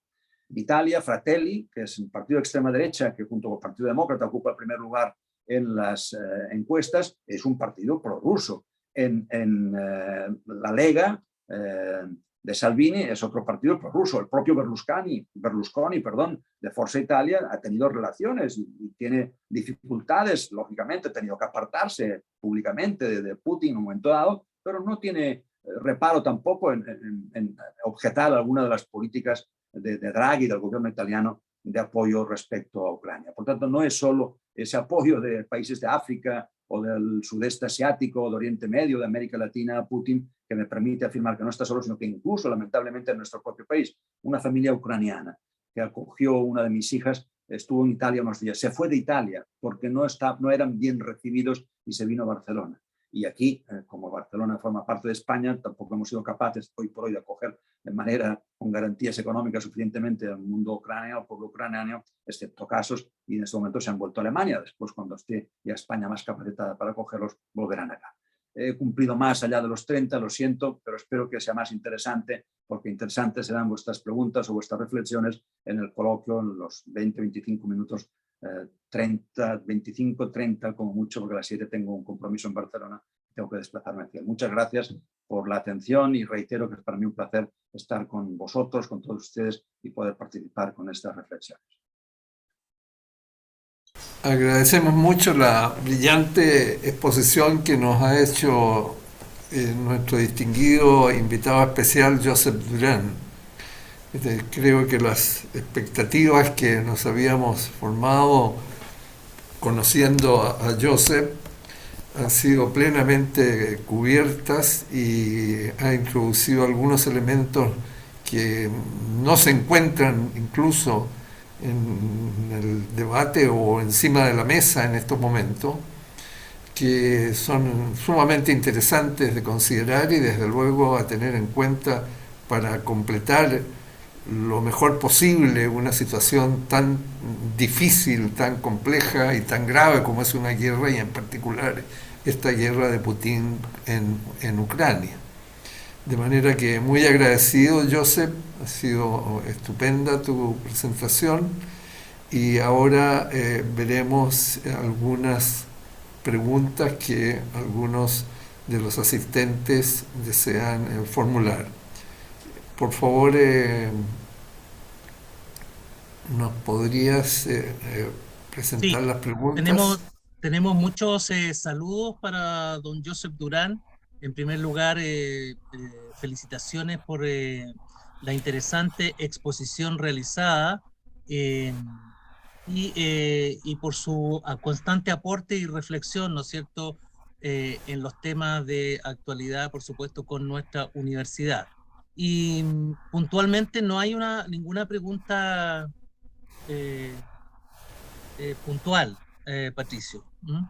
En Italia, Fratelli, que es un partido de extrema derecha que junto con el Partido Demócrata ocupa el primer lugar en las encuestas, es un partido prorruso. En la Lega de Salvini es otro partido prorruso. El propio Berlusconi, de Forza Italia ha tenido relaciones y tiene dificultades, lógicamente, ha tenido que apartarse públicamente de Putin en un momento dado, pero no tiene reparo tampoco en objetar alguna de las políticas de Draghi, del gobierno italiano, de apoyo respecto a Ucrania. Por tanto, no es solo ese apoyo de países de África o del sudeste asiático, de Oriente Medio, de América Latina a Putin, que me permite afirmar que no está solo, sino que incluso, lamentablemente, en nuestro propio país, una familia ucraniana que acogió una de mis hijas, estuvo en Italia unos días, se fue de Italia porque no eran bien recibidos y se vino a Barcelona. Y aquí, como Barcelona forma parte de España, tampoco hemos sido capaces hoy por hoy de acoger de manera con garantías económicas suficientemente al mundo ucraniano, al pueblo ucraniano, excepto casos, y en este momento se han vuelto a Alemania. Después, cuando esté ya España más capacitada para acogerlos, volverán acá. he cumplido más allá de los 30, lo siento, pero espero que sea más interesante, porque interesantes serán vuestras preguntas o vuestras reflexiones en el coloquio en los 20, 25 minutos, 30, 25, 30 como mucho, porque a las 7 tengo un compromiso en Barcelona, tengo que desplazarme aquí. Muchas gracias por la atención y reitero que es para mí un placer estar con vosotros, con todos ustedes y poder participar con estas reflexiones. Agradecemos mucho la brillante exposición que nos ha hecho nuestro distinguido invitado especial Josep Durán. Creo que las expectativas que nos habíamos formado conociendo a Josep han sido plenamente cubiertas y ha introducido algunos elementos que no se encuentran incluso en el debate o encima de la mesa en estos momentos, que son sumamente interesantes de considerar y desde luego a tener en cuenta para completar lo mejor posible una situación tan difícil, tan compleja y tan grave como es una guerra, y en particular esta guerra de Putin en Ucrania. De manera que muy agradecido, Josep, ha sido estupenda tu presentación y ahora veremos algunas preguntas que algunos de los asistentes desean formular. Por favor, ¿nos podrías presentar Sí, las preguntas? tenemos muchos saludos para don Josep Durán. En primer lugar, felicitaciones por la interesante exposición realizada y por su constante aporte y reflexión, ¿no es cierto?, en los temas de actualidad, por supuesto, con nuestra universidad. Y puntualmente no hay ninguna pregunta puntual, Patricio. ¿Mm?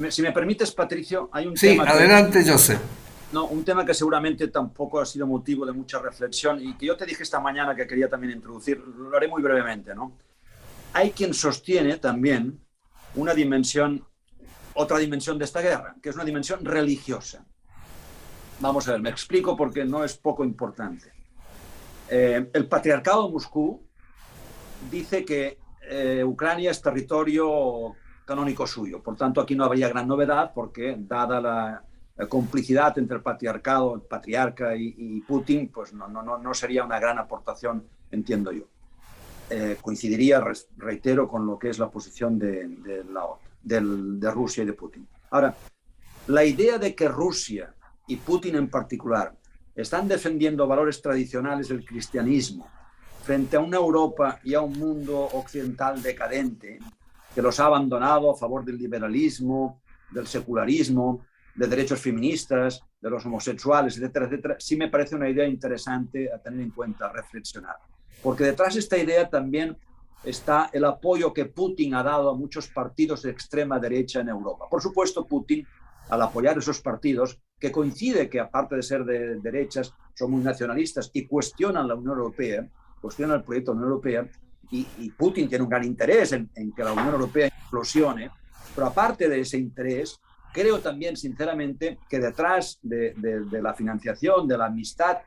Si me permites, Patricio, hay un Sí, tema adelante, Josep. No, un tema que seguramente tampoco ha sido motivo de mucha reflexión y que yo te dije esta mañana que quería también introducir, lo haré muy brevemente, ¿no? Hay quien sostiene también otra dimensión de esta guerra, que es una dimensión religiosa. Vamos a ver, me explico porque no es poco importante. El patriarcado de Moscú dice que Ucrania es territorio canónico suyo, por tanto aquí no habría gran novedad porque dada la complicidad entre el patriarcado, el patriarca y Putin, pues no sería una gran aportación, entiendo yo. Coincidiría, reitero, con lo que es la posición de Rusia y de Putin. Ahora, la idea de que Rusia y Putin en particular están defendiendo valores tradicionales del cristianismo frente a una Europa y a un mundo occidental decadente que los ha abandonado a favor del liberalismo, del secularismo, de derechos feministas, de los homosexuales, etcétera, etcétera, sí me parece una idea interesante a tener en cuenta, a reflexionar. Porque detrás de esta idea también está el apoyo que Putin ha dado a muchos partidos de extrema derecha en Europa. Por supuesto, Putin, al apoyar esos partidos, que coincide que aparte de ser de derechas, son muy nacionalistas y cuestionan la Unión Europea, cuestionan el proyecto de la Unión Europea, y Putin tiene un gran interés en que la Unión Europea implosione, pero aparte de ese interés, creo también, sinceramente, que detrás de la financiación, de la amistad,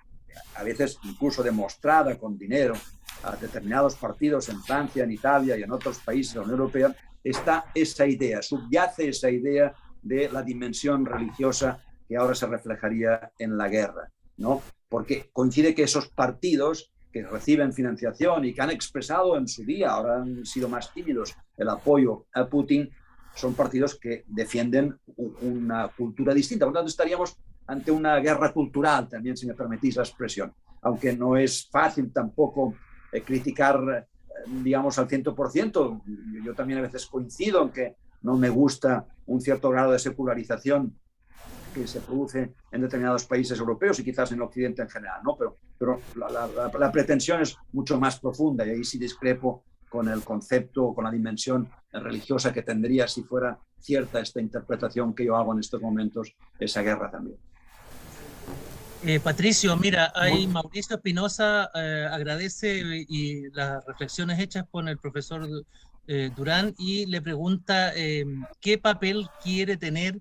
a veces incluso demostrada con dinero, a determinados partidos en Francia, en Italia y en otros países de la Unión Europea, está esa idea, subyace esa idea de la dimensión religiosa que ahora se reflejaría en la guerra, ¿no? Porque coincide que esos partidos que reciben financiación y que han expresado en su día, ahora han sido más tímidos, el apoyo a Putin, son partidos que defienden una cultura distinta. Por lo tanto, estaríamos ante una guerra cultural también, si me permitís la expresión. Aunque no es fácil tampoco criticar, digamos, al 100%. Yo también a veces coincido en que no me gusta un cierto grado de secularización que se produce en determinados países europeos y quizás en Occidente en general, ¿no? Pero la pretensión es mucho más profunda y ahí sí discrepo con el concepto, con la dimensión religiosa que tendría, si fuera cierta esta interpretación que yo hago en estos momentos, esa guerra también. Patricio, mira, ahí Mauricio Espinosa agradece y las reflexiones hechas por el profesor Durán y le pregunta qué papel quiere tener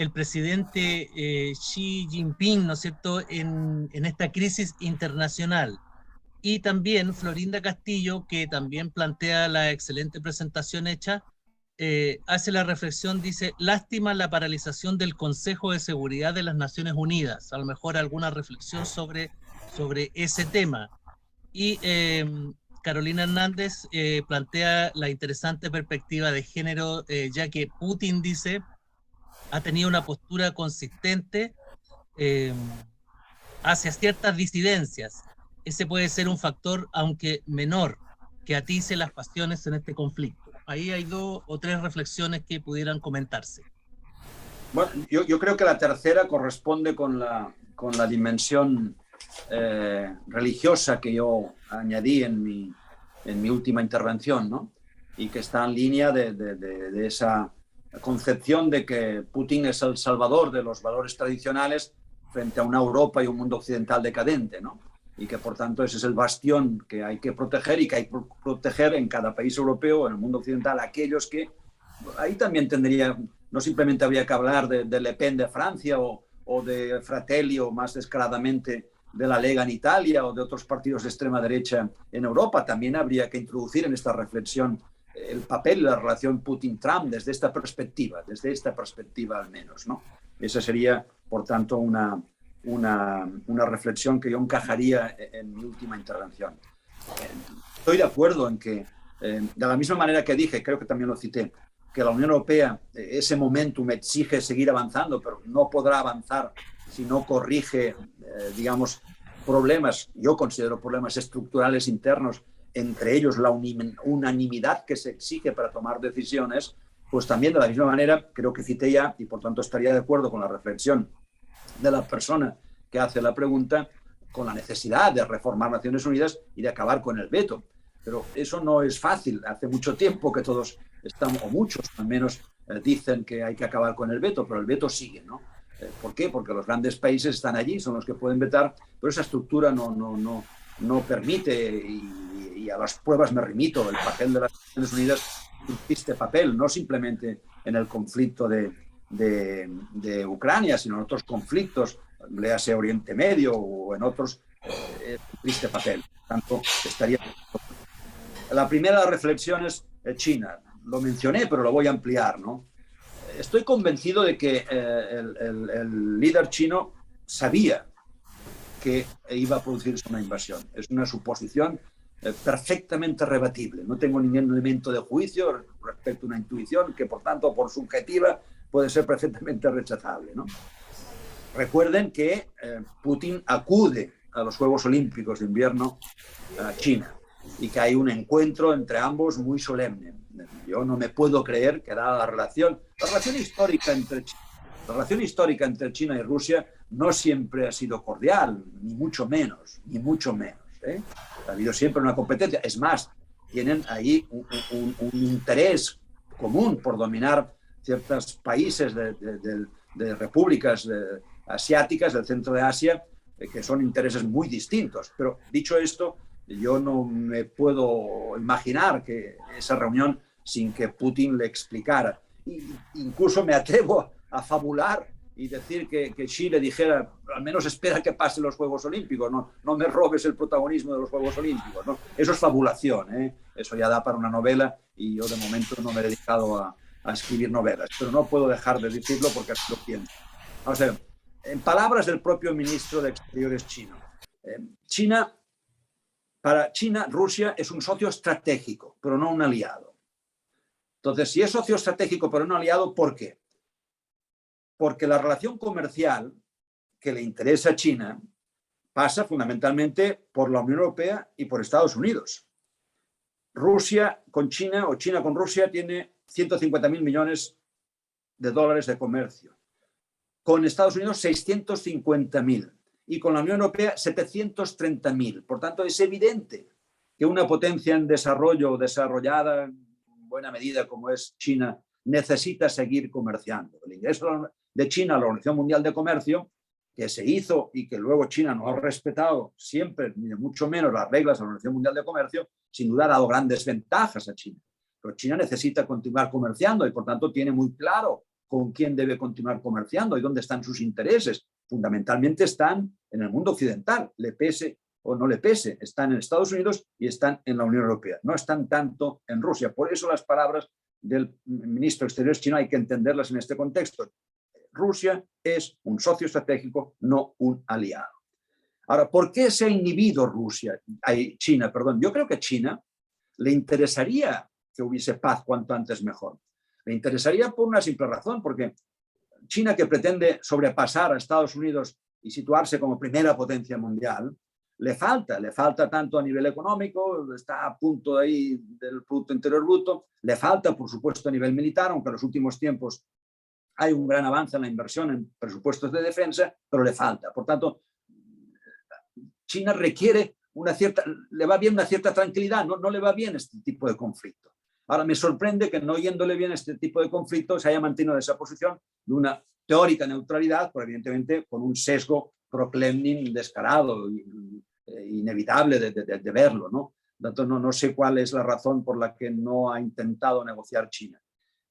el presidente Xi Jinping, ¿no es cierto?, en esta crisis internacional. Y también Florinda Castillo, que también plantea la excelente presentación hecha, hace la reflexión, dice, lástima la paralización del Consejo de Seguridad de las Naciones Unidas. A lo mejor alguna reflexión sobre ese tema. Y Carolina Hernández plantea la interesante perspectiva de género, ya que Putin, dice, ha tenido una postura consistente hacia ciertas disidencias. Ese puede ser un factor, aunque menor, que atice las pasiones en este conflicto. Ahí hay 2 o 3 reflexiones que pudieran comentarse. Bueno, yo creo que la tercera corresponde con la dimensión religiosa que yo añadí en mi última intervención, ¿no? Y que está en línea de esa concepción de que Putin es el salvador de los valores tradicionales frente a una Europa y un mundo occidental decadente, ¿no? Y que por tanto ese es el bastión que hay que proteger y que hay que proteger en cada país europeo, en el mundo occidental, aquellos que ahí también tendría, no simplemente habría que hablar de Le Pen de Francia o de Fratelli o más descaradamente de la Lega en Italia o de otros partidos de extrema derecha en Europa, también habría que introducir en esta reflexión el papel y la relación Putin-Trump desde esta perspectiva al menos, ¿no? Esa sería, por tanto, una reflexión que yo encajaría en mi última intervención. Estoy de acuerdo en que, de la misma manera que dije, creo que también lo cité, que la Unión Europea, ese momentum exige seguir avanzando, pero no podrá avanzar si no corrige, digamos, problemas, yo considero problemas estructurales internos, entre ellos la unanimidad que se exige para tomar decisiones, pues también de la misma manera creo que cité ya, y por tanto estaría de acuerdo con la reflexión de la persona que hace la pregunta, con la necesidad de reformar Naciones Unidas y de acabar con el veto. Pero eso no es fácil. Hace mucho tiempo que todos estamos, o muchos al menos, dicen que hay que acabar con el veto, pero el veto sigue, ¿no? ¿Por qué? Porque los grandes países están allí, son los que pueden vetar, pero esa estructura no permite, y a las pruebas me remito. El papel de las Naciones Unidas existe papel, no simplemente en el conflicto de Ucrania, sino en otros conflictos, léase Oriente Medio o en otros, triste papel. Por tanto, estaría... La primera reflexión es China. Lo mencioné, pero lo voy a ampliar, ¿no? Estoy convencido de que el líder chino sabía que iba a producirse una invasión. Es una suposición perfectamente rebatible. No tengo ningún elemento de juicio respecto a una intuición que, por tanto, por subjetiva, puede ser perfectamente rechazable, ¿no? Recuerden que Putin acude a los Juegos Olímpicos de Invierno a China y que hay un encuentro entre ambos muy solemne. Yo no me puedo creer que dada la relación histórica entre China y Rusia no siempre ha sido cordial, ni mucho menos, ¿eh? Ha habido siempre una competencia. Es más, tienen ahí un interés común por dominar ciertos países de repúblicas asiáticas del centro de Asia, que son intereses muy distintos. Pero dicho esto, yo no me puedo imaginar que esa reunión sin que Putin le explicara. Incluso me atrevo a fabular y decir que Xi le dijera, al menos espera que pasen los Juegos Olímpicos, no me robes el protagonismo de los Juegos Olímpicos, ¿no? Eso es fabulación, ¿eh? Eso ya da para una novela y yo de momento no me he dedicado a escribir novelas, pero no puedo dejar de decirlo porque así lo pienso. O sea, en palabras del propio ministro de Exteriores chino, para China, Rusia es un socio estratégico, pero no un aliado. Entonces, si es socio estratégico, pero no aliado, ¿por qué? Porque la relación comercial que le interesa a China pasa fundamentalmente por la Unión Europea y por Estados Unidos. Rusia con China o China con Rusia tiene 150.000 millones de dólares de comercio. Con Estados Unidos 650.000 y con la Unión Europea 730.000. Por tanto, es evidente que una potencia en desarrollo o desarrollada en buena medida como es China necesita seguir comerciando. El ingreso de China a la Organización Mundial de Comercio, que se hizo y que luego China no ha respetado siempre, ni mucho menos las reglas de la Organización Mundial de Comercio, sin duda ha dado grandes ventajas a China. Pero China necesita continuar comerciando y por tanto tiene muy claro con quién debe continuar comerciando y dónde están sus intereses. Fundamentalmente están en el mundo occidental, le pese o no le pese, están en Estados Unidos y están en la Unión Europea, no están tanto en Rusia. Por eso las palabras del ministro de Exteriores chino hay que entenderlas en este contexto. Rusia es un socio estratégico, no un aliado. Ahora, ¿por qué se ha inhibido China? Yo creo que a China le interesaría que hubiese paz cuanto antes mejor. Le interesaría por una simple razón, porque China, que pretende sobrepasar a Estados Unidos y situarse como primera potencia mundial, le falta tanto a nivel económico, está a punto ahí del Producto Interior Bruto, le falta, por supuesto, a nivel militar, aunque en los últimos tiempos hay un gran avance en la inversión en presupuestos de defensa, pero le falta. Por tanto, China requiere le va bien una cierta tranquilidad, no le va bien este tipo de conflicto. Ahora, me sorprende que no yéndole bien este tipo de conflicto se haya mantenido esa posición de una teórica neutralidad, pero evidentemente con un sesgo pro-Kremlin descarado, inevitable de verlo, ¿no? Entonces, no sé cuál es la razón por la que no ha intentado negociar China.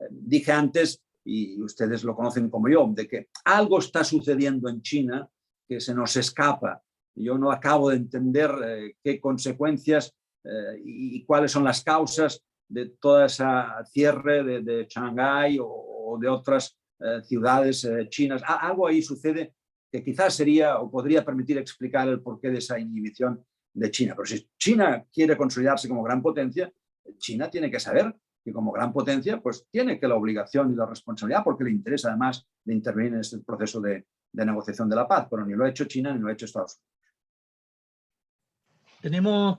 Dije antes, y ustedes lo conocen como yo, de que algo está sucediendo en China que se nos escapa. Yo no acabo de entender qué consecuencias y cuáles son las causas de toda esa cierre de Shanghái o de otras ciudades chinas. Algo ahí sucede que quizás sería o podría permitir explicar el porqué de esa inhibición de China. Pero si China quiere consolidarse como gran potencia, China tiene que saber que como gran potencia pues tiene que la obligación y la responsabilidad, porque le interesa además de intervenir en este proceso de negociación de la paz, pero ni lo ha hecho China ni lo ha hecho Estados Unidos. Tenemos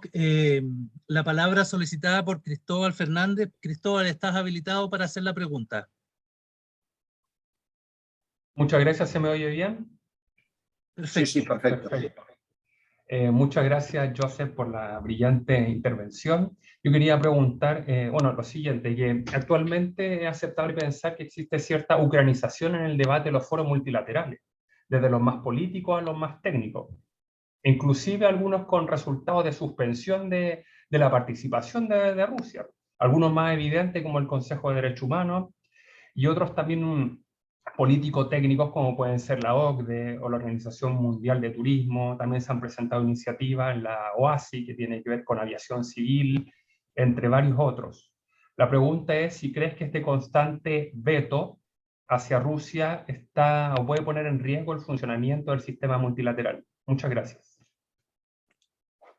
la palabra solicitada por Cristóbal Fernández. Cristóbal, ¿estás habilitado para hacer la pregunta? Muchas gracias, ¿se me oye bien? Perfecto. Sí, perfecto. Muchas gracias, Joseph, por la brillante intervención. Yo quería preguntar, lo siguiente, que actualmente es aceptable pensar que existe cierta ucranización en el debate de los foros multilaterales, desde los más políticos a los más técnicos, inclusive algunos con resultados de suspensión de la participación de Rusia, algunos más evidentes como el Consejo de Derechos Humanos y otros también político-técnicos como pueden ser la OCDE o la Organización Mundial de Turismo. También se han presentado iniciativas en la OASI que tiene que ver con aviación civil, entre varios otros. La pregunta es si crees que este constante veto hacia Rusia está o puede poner en riesgo el funcionamiento del sistema multilateral. Muchas gracias.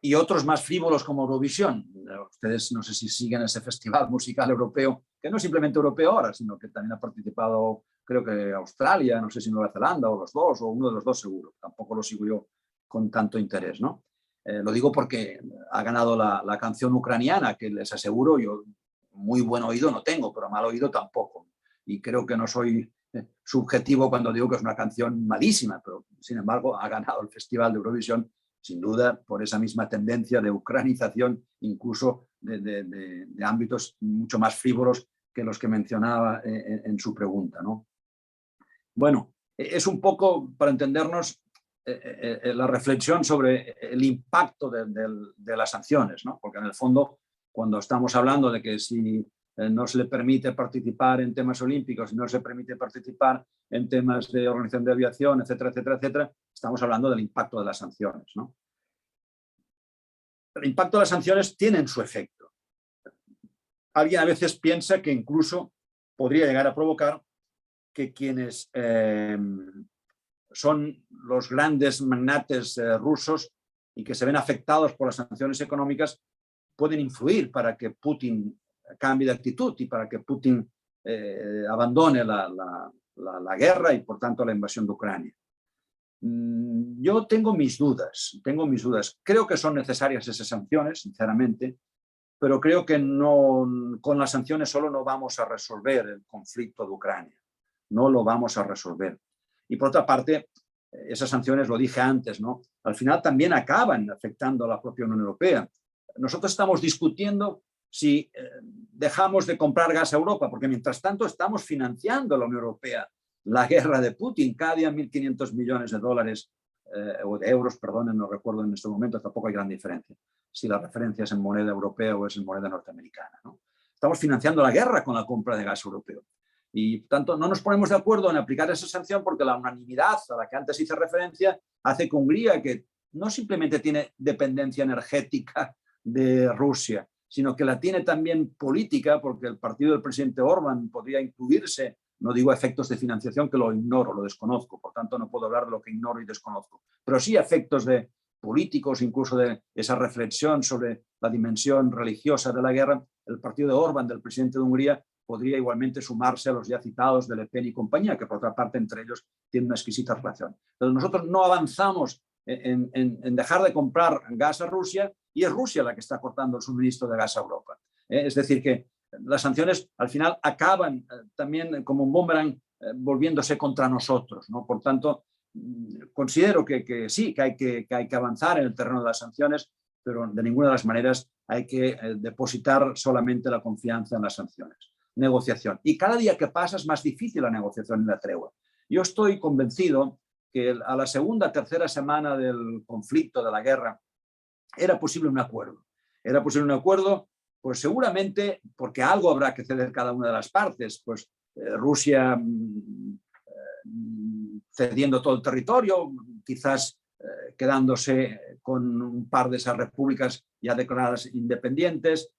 Y otros más frívolos como Eurovisión. Ustedes no sé si siguen ese festival musical europeo, que no es simplemente europeo ahora, sino que también ha participado, creo que Australia, no sé si Nueva Zelanda, o los dos, o uno de los dos seguro. Tampoco lo sigo yo con tanto interés, ¿no? Lo digo porque ha ganado la canción ucraniana, que les aseguro, yo muy buen oído no tengo, pero mal oído tampoco. Y creo que no soy subjetivo cuando digo que es una canción malísima, pero sin embargo ha ganado el Festival de Eurovisión, sin duda por esa misma tendencia de ucranización, incluso de ámbitos mucho más frívolos que los que mencionaba en su pregunta, ¿no? Bueno, es un poco, para entendernos, la reflexión sobre el impacto de las sanciones, ¿no? Porque en el fondo, cuando estamos hablando de que si no se le permite participar en temas olímpicos, si no se permite participar en temas de organización de aviación, etcétera, etcétera, etcétera, estamos hablando del impacto de las sanciones, ¿no? El impacto de las sanciones tiene su efecto. Alguien a veces piensa que incluso podría llegar a provocar que quienes son los grandes magnates rusos y que se ven afectados por las sanciones económicas pueden influir para que Putin cambie de actitud y para que Putin abandone la guerra y por tanto la invasión de Ucrania. Yo tengo mis dudas. Creo que son necesarias esas sanciones, sinceramente, pero creo que con las sanciones solo no vamos a resolver el conflicto de Ucrania. No lo vamos a resolver. Y por otra parte, esas sanciones, lo dije antes, ¿no? Al final también acaban afectando a la propia Unión Europea. Nosotros estamos discutiendo si dejamos de comprar gas a Europa, porque mientras tanto estamos financiando a la Unión Europea la guerra de Putin, cada día 1.500 millones de dólares o de euros, perdón, no recuerdo en este momento, tampoco hay gran diferencia, si la referencia es en moneda europea o es en moneda norteamericana, ¿no? Estamos financiando la guerra con la compra de gas europeo. Y tanto no nos ponemos de acuerdo en aplicar esa sanción porque la unanimidad a la que antes hice referencia hace que Hungría, que no simplemente tiene dependencia energética de Rusia, sino que la tiene también política, porque el partido del presidente Orbán podría incluirse, no digo efectos de financiación, que lo ignoro, lo desconozco, por tanto no puedo hablar de lo que ignoro y desconozco, pero sí efectos de políticos, incluso de esa reflexión sobre la dimensión religiosa de la guerra. El partido de Orbán, del presidente de Hungría, podría igualmente sumarse a los ya citados de Le Pen y compañía, que por otra parte entre ellos tienen una exquisita relación. Entonces nosotros no avanzamos en dejar de comprar gas a Rusia, y es Rusia la que está cortando el suministro de gas a Europa. Es decir, que las sanciones al final acaban también como un boomerang volviéndose contra nosotros, ¿no? Por tanto, considero que sí, que hay que avanzar en el terreno de las sanciones, pero de ninguna de las maneras hay que depositar solamente la confianza en las sanciones. Negociación. Y cada día que pasa es más difícil la negociación y la tregua. Yo estoy convencido que a la segunda, tercera semana del conflicto, de la guerra, era posible un acuerdo. Era posible un acuerdo, pues seguramente porque algo habrá que ceder cada una de las partes, pues Rusia cediendo todo el territorio, quizás quedándose con un par de esas repúblicas ya declaradas independientes,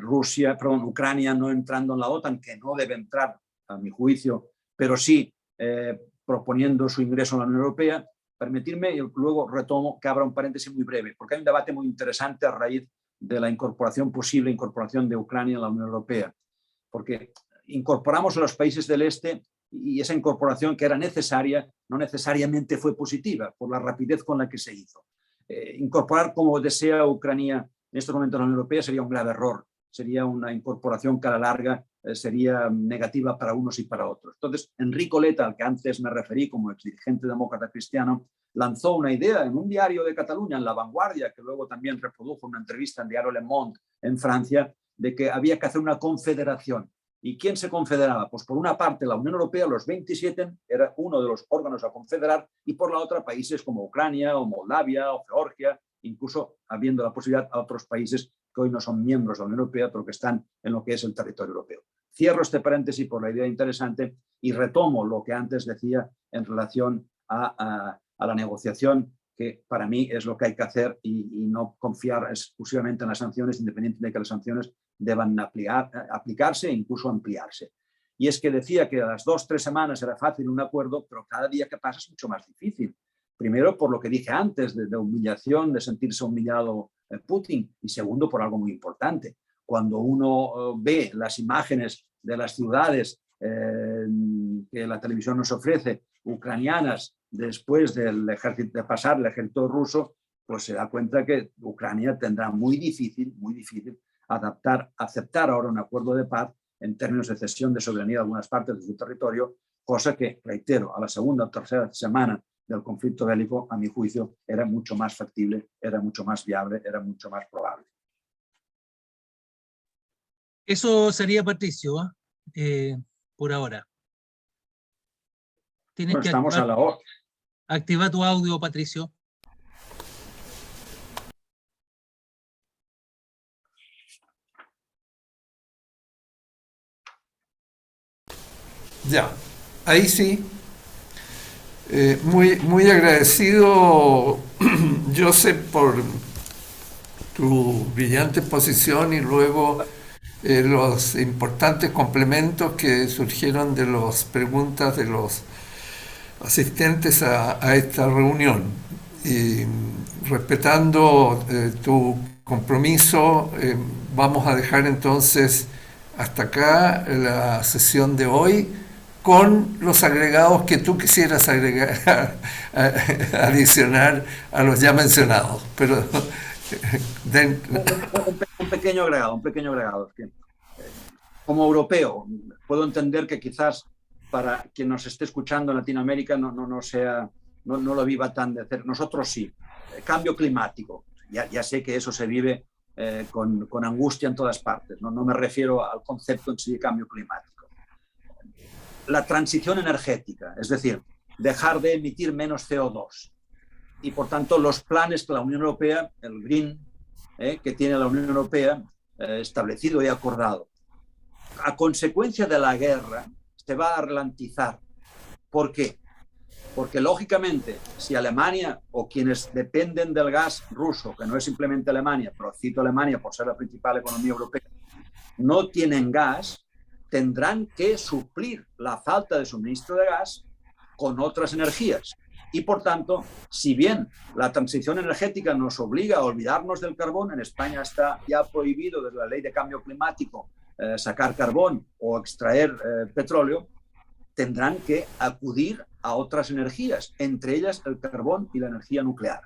Ucrania no entrando en la OTAN, que no debe entrar, a mi juicio, pero sí proponiendo su ingreso en la Unión Europea. Permitirme, y luego retomo, que abra un paréntesis muy breve, porque hay un debate muy interesante a raíz de la posible incorporación de Ucrania en la Unión Europea, porque incorporamos a los países del este y esa incorporación que era necesaria no necesariamente fue positiva por la rapidez con la que se hizo. Incorporar como desea Ucrania en estos momentos en la Unión Europea sería un grave error, sería una incorporación que a la larga sería negativa para unos y para otros. Entonces, Enrico Letta, al que antes me referí como exdirigente demócrata cristiano, lanzó una idea en un diario de Cataluña, en La Vanguardia, que luego también reprodujo una entrevista en el diario Le Monde en Francia, de que había que hacer una confederación. ¿Y quién se confederaba? Pues por una parte la Unión Europea, los 27, era uno de los órganos a confederar, y por la otra países como Ucrania o Moldavia o Georgia, incluso habiendo la posibilidad a otros países que hoy no son miembros de la Unión Europea, pero que están en lo que es el territorio europeo. Cierro este paréntesis por la idea interesante y retomo lo que antes decía en relación a la negociación, que para mí es lo que hay que hacer y no confiar exclusivamente en las sanciones, independientemente de que las sanciones deban aplicarse e incluso ampliarse. Y es que decía que a las 2 o 3 semanas era fácil un acuerdo, pero cada día que pasa es mucho más difícil. Primero, por lo que dije antes, de humillación, de sentirse humillado Putin, y segundo, por algo muy importante. Cuando uno ve las imágenes de las ciudades que la televisión nos ofrece, ucranianas, después de pasar el ejército ruso, pues se da cuenta que Ucrania tendrá muy difícil aceptar ahora un acuerdo de paz en términos de cesión de soberanía de algunas partes de su territorio, cosa que, reitero, a la segunda o tercera semana del conflicto bélico, a mi juicio, era mucho más factible, era mucho más viable, era mucho más probable. Eso sería, Patricio, por ahora. Tienes Bueno, que estamos a la hora. Activa tu audio, Patricio. Ya, ahí sí. Muy agradecido, Joseph, por tu brillante exposición y luego los importantes complementos que surgieron de las preguntas de los asistentes a esta reunión. Y respetando tu compromiso, vamos a dejar entonces hasta acá la sesión de hoy, con los agregados que tú quisieras agregar, adicionar a los ya mencionados. Pero un pequeño agregado. Que, como europeo, puedo entender que quizás para quien nos esté escuchando en Latinoamérica no lo viva tan de cerca. Nosotros sí. Cambio climático. Ya sé que eso se vive con angustia en todas partes. No me refiero al concepto en sí de cambio climático. La transición energética, es decir, dejar de emitir menos CO2. Y por tanto los planes que la Unión Europea, el Green, que tiene la Unión Europea establecido y acordado. A consecuencia de la guerra, se va a ralentizar. ¿Por qué? Porque, lógicamente, si Alemania o quienes dependen del gas ruso, que no es simplemente Alemania, pero cito Alemania por ser la principal economía europea, no tienen gas, tendrán que suplir la falta de suministro de gas con otras energías. Y, por tanto, si bien la transición energética nos obliga a olvidarnos del carbón, en España está ya prohibido desde la ley de cambio climático sacar carbón o extraer petróleo, tendrán que acudir a otras energías, entre ellas el carbón y la energía nuclear.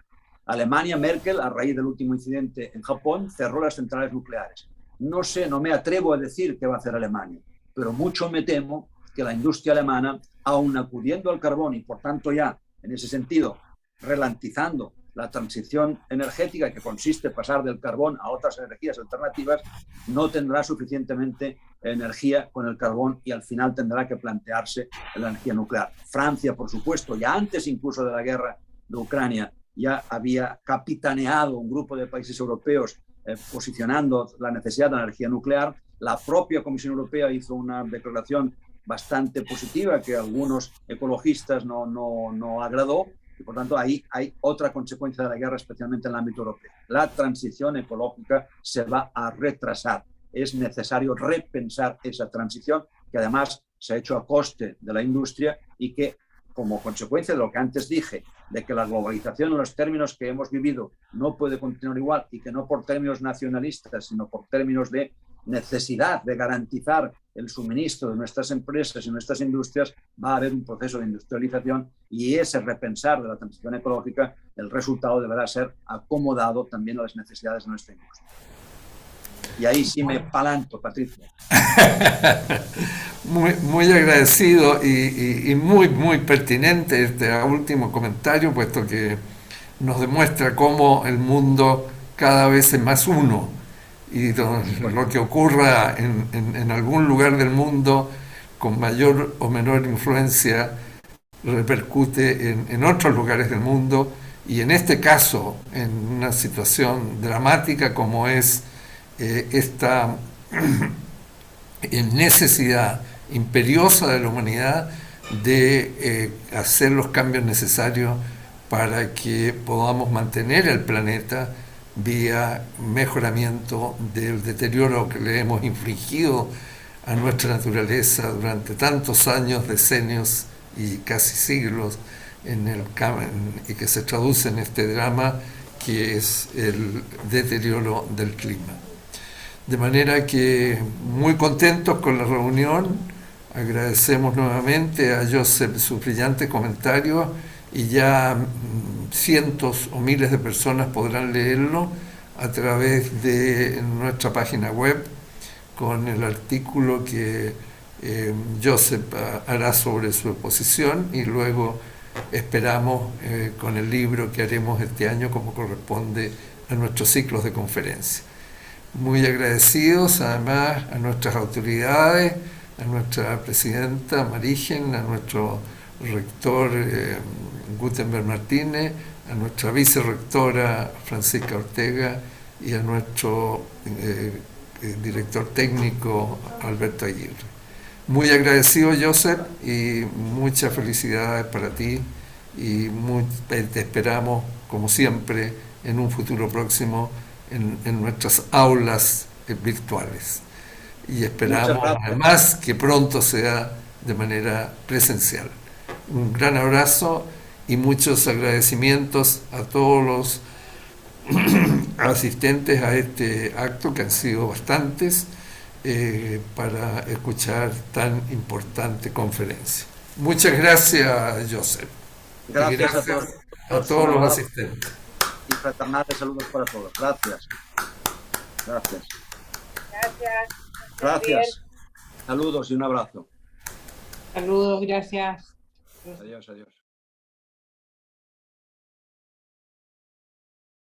Alemania, Merkel, a raíz del último incidente en Japón, cerró las centrales nucleares. No sé, no me atrevo a decir qué va a hacer Alemania, pero mucho me temo que la industria alemana, aun acudiendo al carbón y por tanto ya, en ese sentido, ralentizando la transición energética que consiste en pasar del carbón a otras energías alternativas, no tendrá suficientemente energía con el carbón y al final tendrá que plantearse la energía nuclear. Francia, por supuesto, ya antes incluso de la guerra de Ucrania, ya había capitaneado un grupo de países europeos posicionando la necesidad de la energía nuclear. La propia Comisión Europea hizo una declaración bastante positiva que a algunos ecologistas no agradó. Y por tanto, ahí hay otra consecuencia de la guerra, especialmente en el ámbito europeo. La transición ecológica se va a retrasar. Es necesario repensar esa transición, que además se ha hecho a coste de la industria y que, como consecuencia de lo que antes dije, de que la globalización en los términos que hemos vivido no puede continuar igual y que no por términos nacionalistas, sino por términos de necesidad de garantizar el suministro de nuestras empresas y nuestras industrias, va a haber un proceso de industrialización y ese repensar de la transición ecológica, el resultado deberá ser acomodado también a las necesidades de nuestra industria. Y ahí sí me palanto, Patricio. Muy agradecido y muy pertinente este último comentario, puesto que nos demuestra cómo el mundo cada vez es más uno. Y lo que ocurra en algún lugar del mundo con mayor o menor influencia repercute en otros lugares del mundo, y en este caso en una situación dramática como es esta necesidad imperiosa de la humanidad de hacer los cambios necesarios para que podamos mantener el planeta vía mejoramiento del deterioro que le hemos infligido a nuestra naturaleza durante tantos años, decenios y casi siglos, y que se traduce en este drama que es el deterioro del clima. De manera que muy contentos con la reunión, agradecemos nuevamente a Josep sus brillantes comentarios, y ya cientos o miles de personas podrán leerlo a través de nuestra página web con el artículo que Josep hará sobre su exposición, y luego esperamos con el libro que haremos este año como corresponde a nuestros ciclos de conferencia. Muy agradecidos además a nuestras autoridades, a nuestra presidenta Marigen, a nuestro rector Gutenberg Martínez, a nuestra vicerrectora Francisca Ortega y a nuestro director técnico Alberto Aguirre. Muy agradecido, Josep, y muchas felicidades para ti, y te esperamos como siempre en un futuro próximo en nuestras aulas virtuales, y esperamos además que pronto sea de manera presencial. Un gran abrazo y muchos agradecimientos a todos los asistentes a este acto, que han sido bastantes, para escuchar tan importante conferencia. Muchas gracias, Josep. Gracias a todos los asistentes. Y fraternales saludos para todos. Gracias. Gracias. Gracias. Saludos y un abrazo. Saludos, gracias. Adiós, adiós.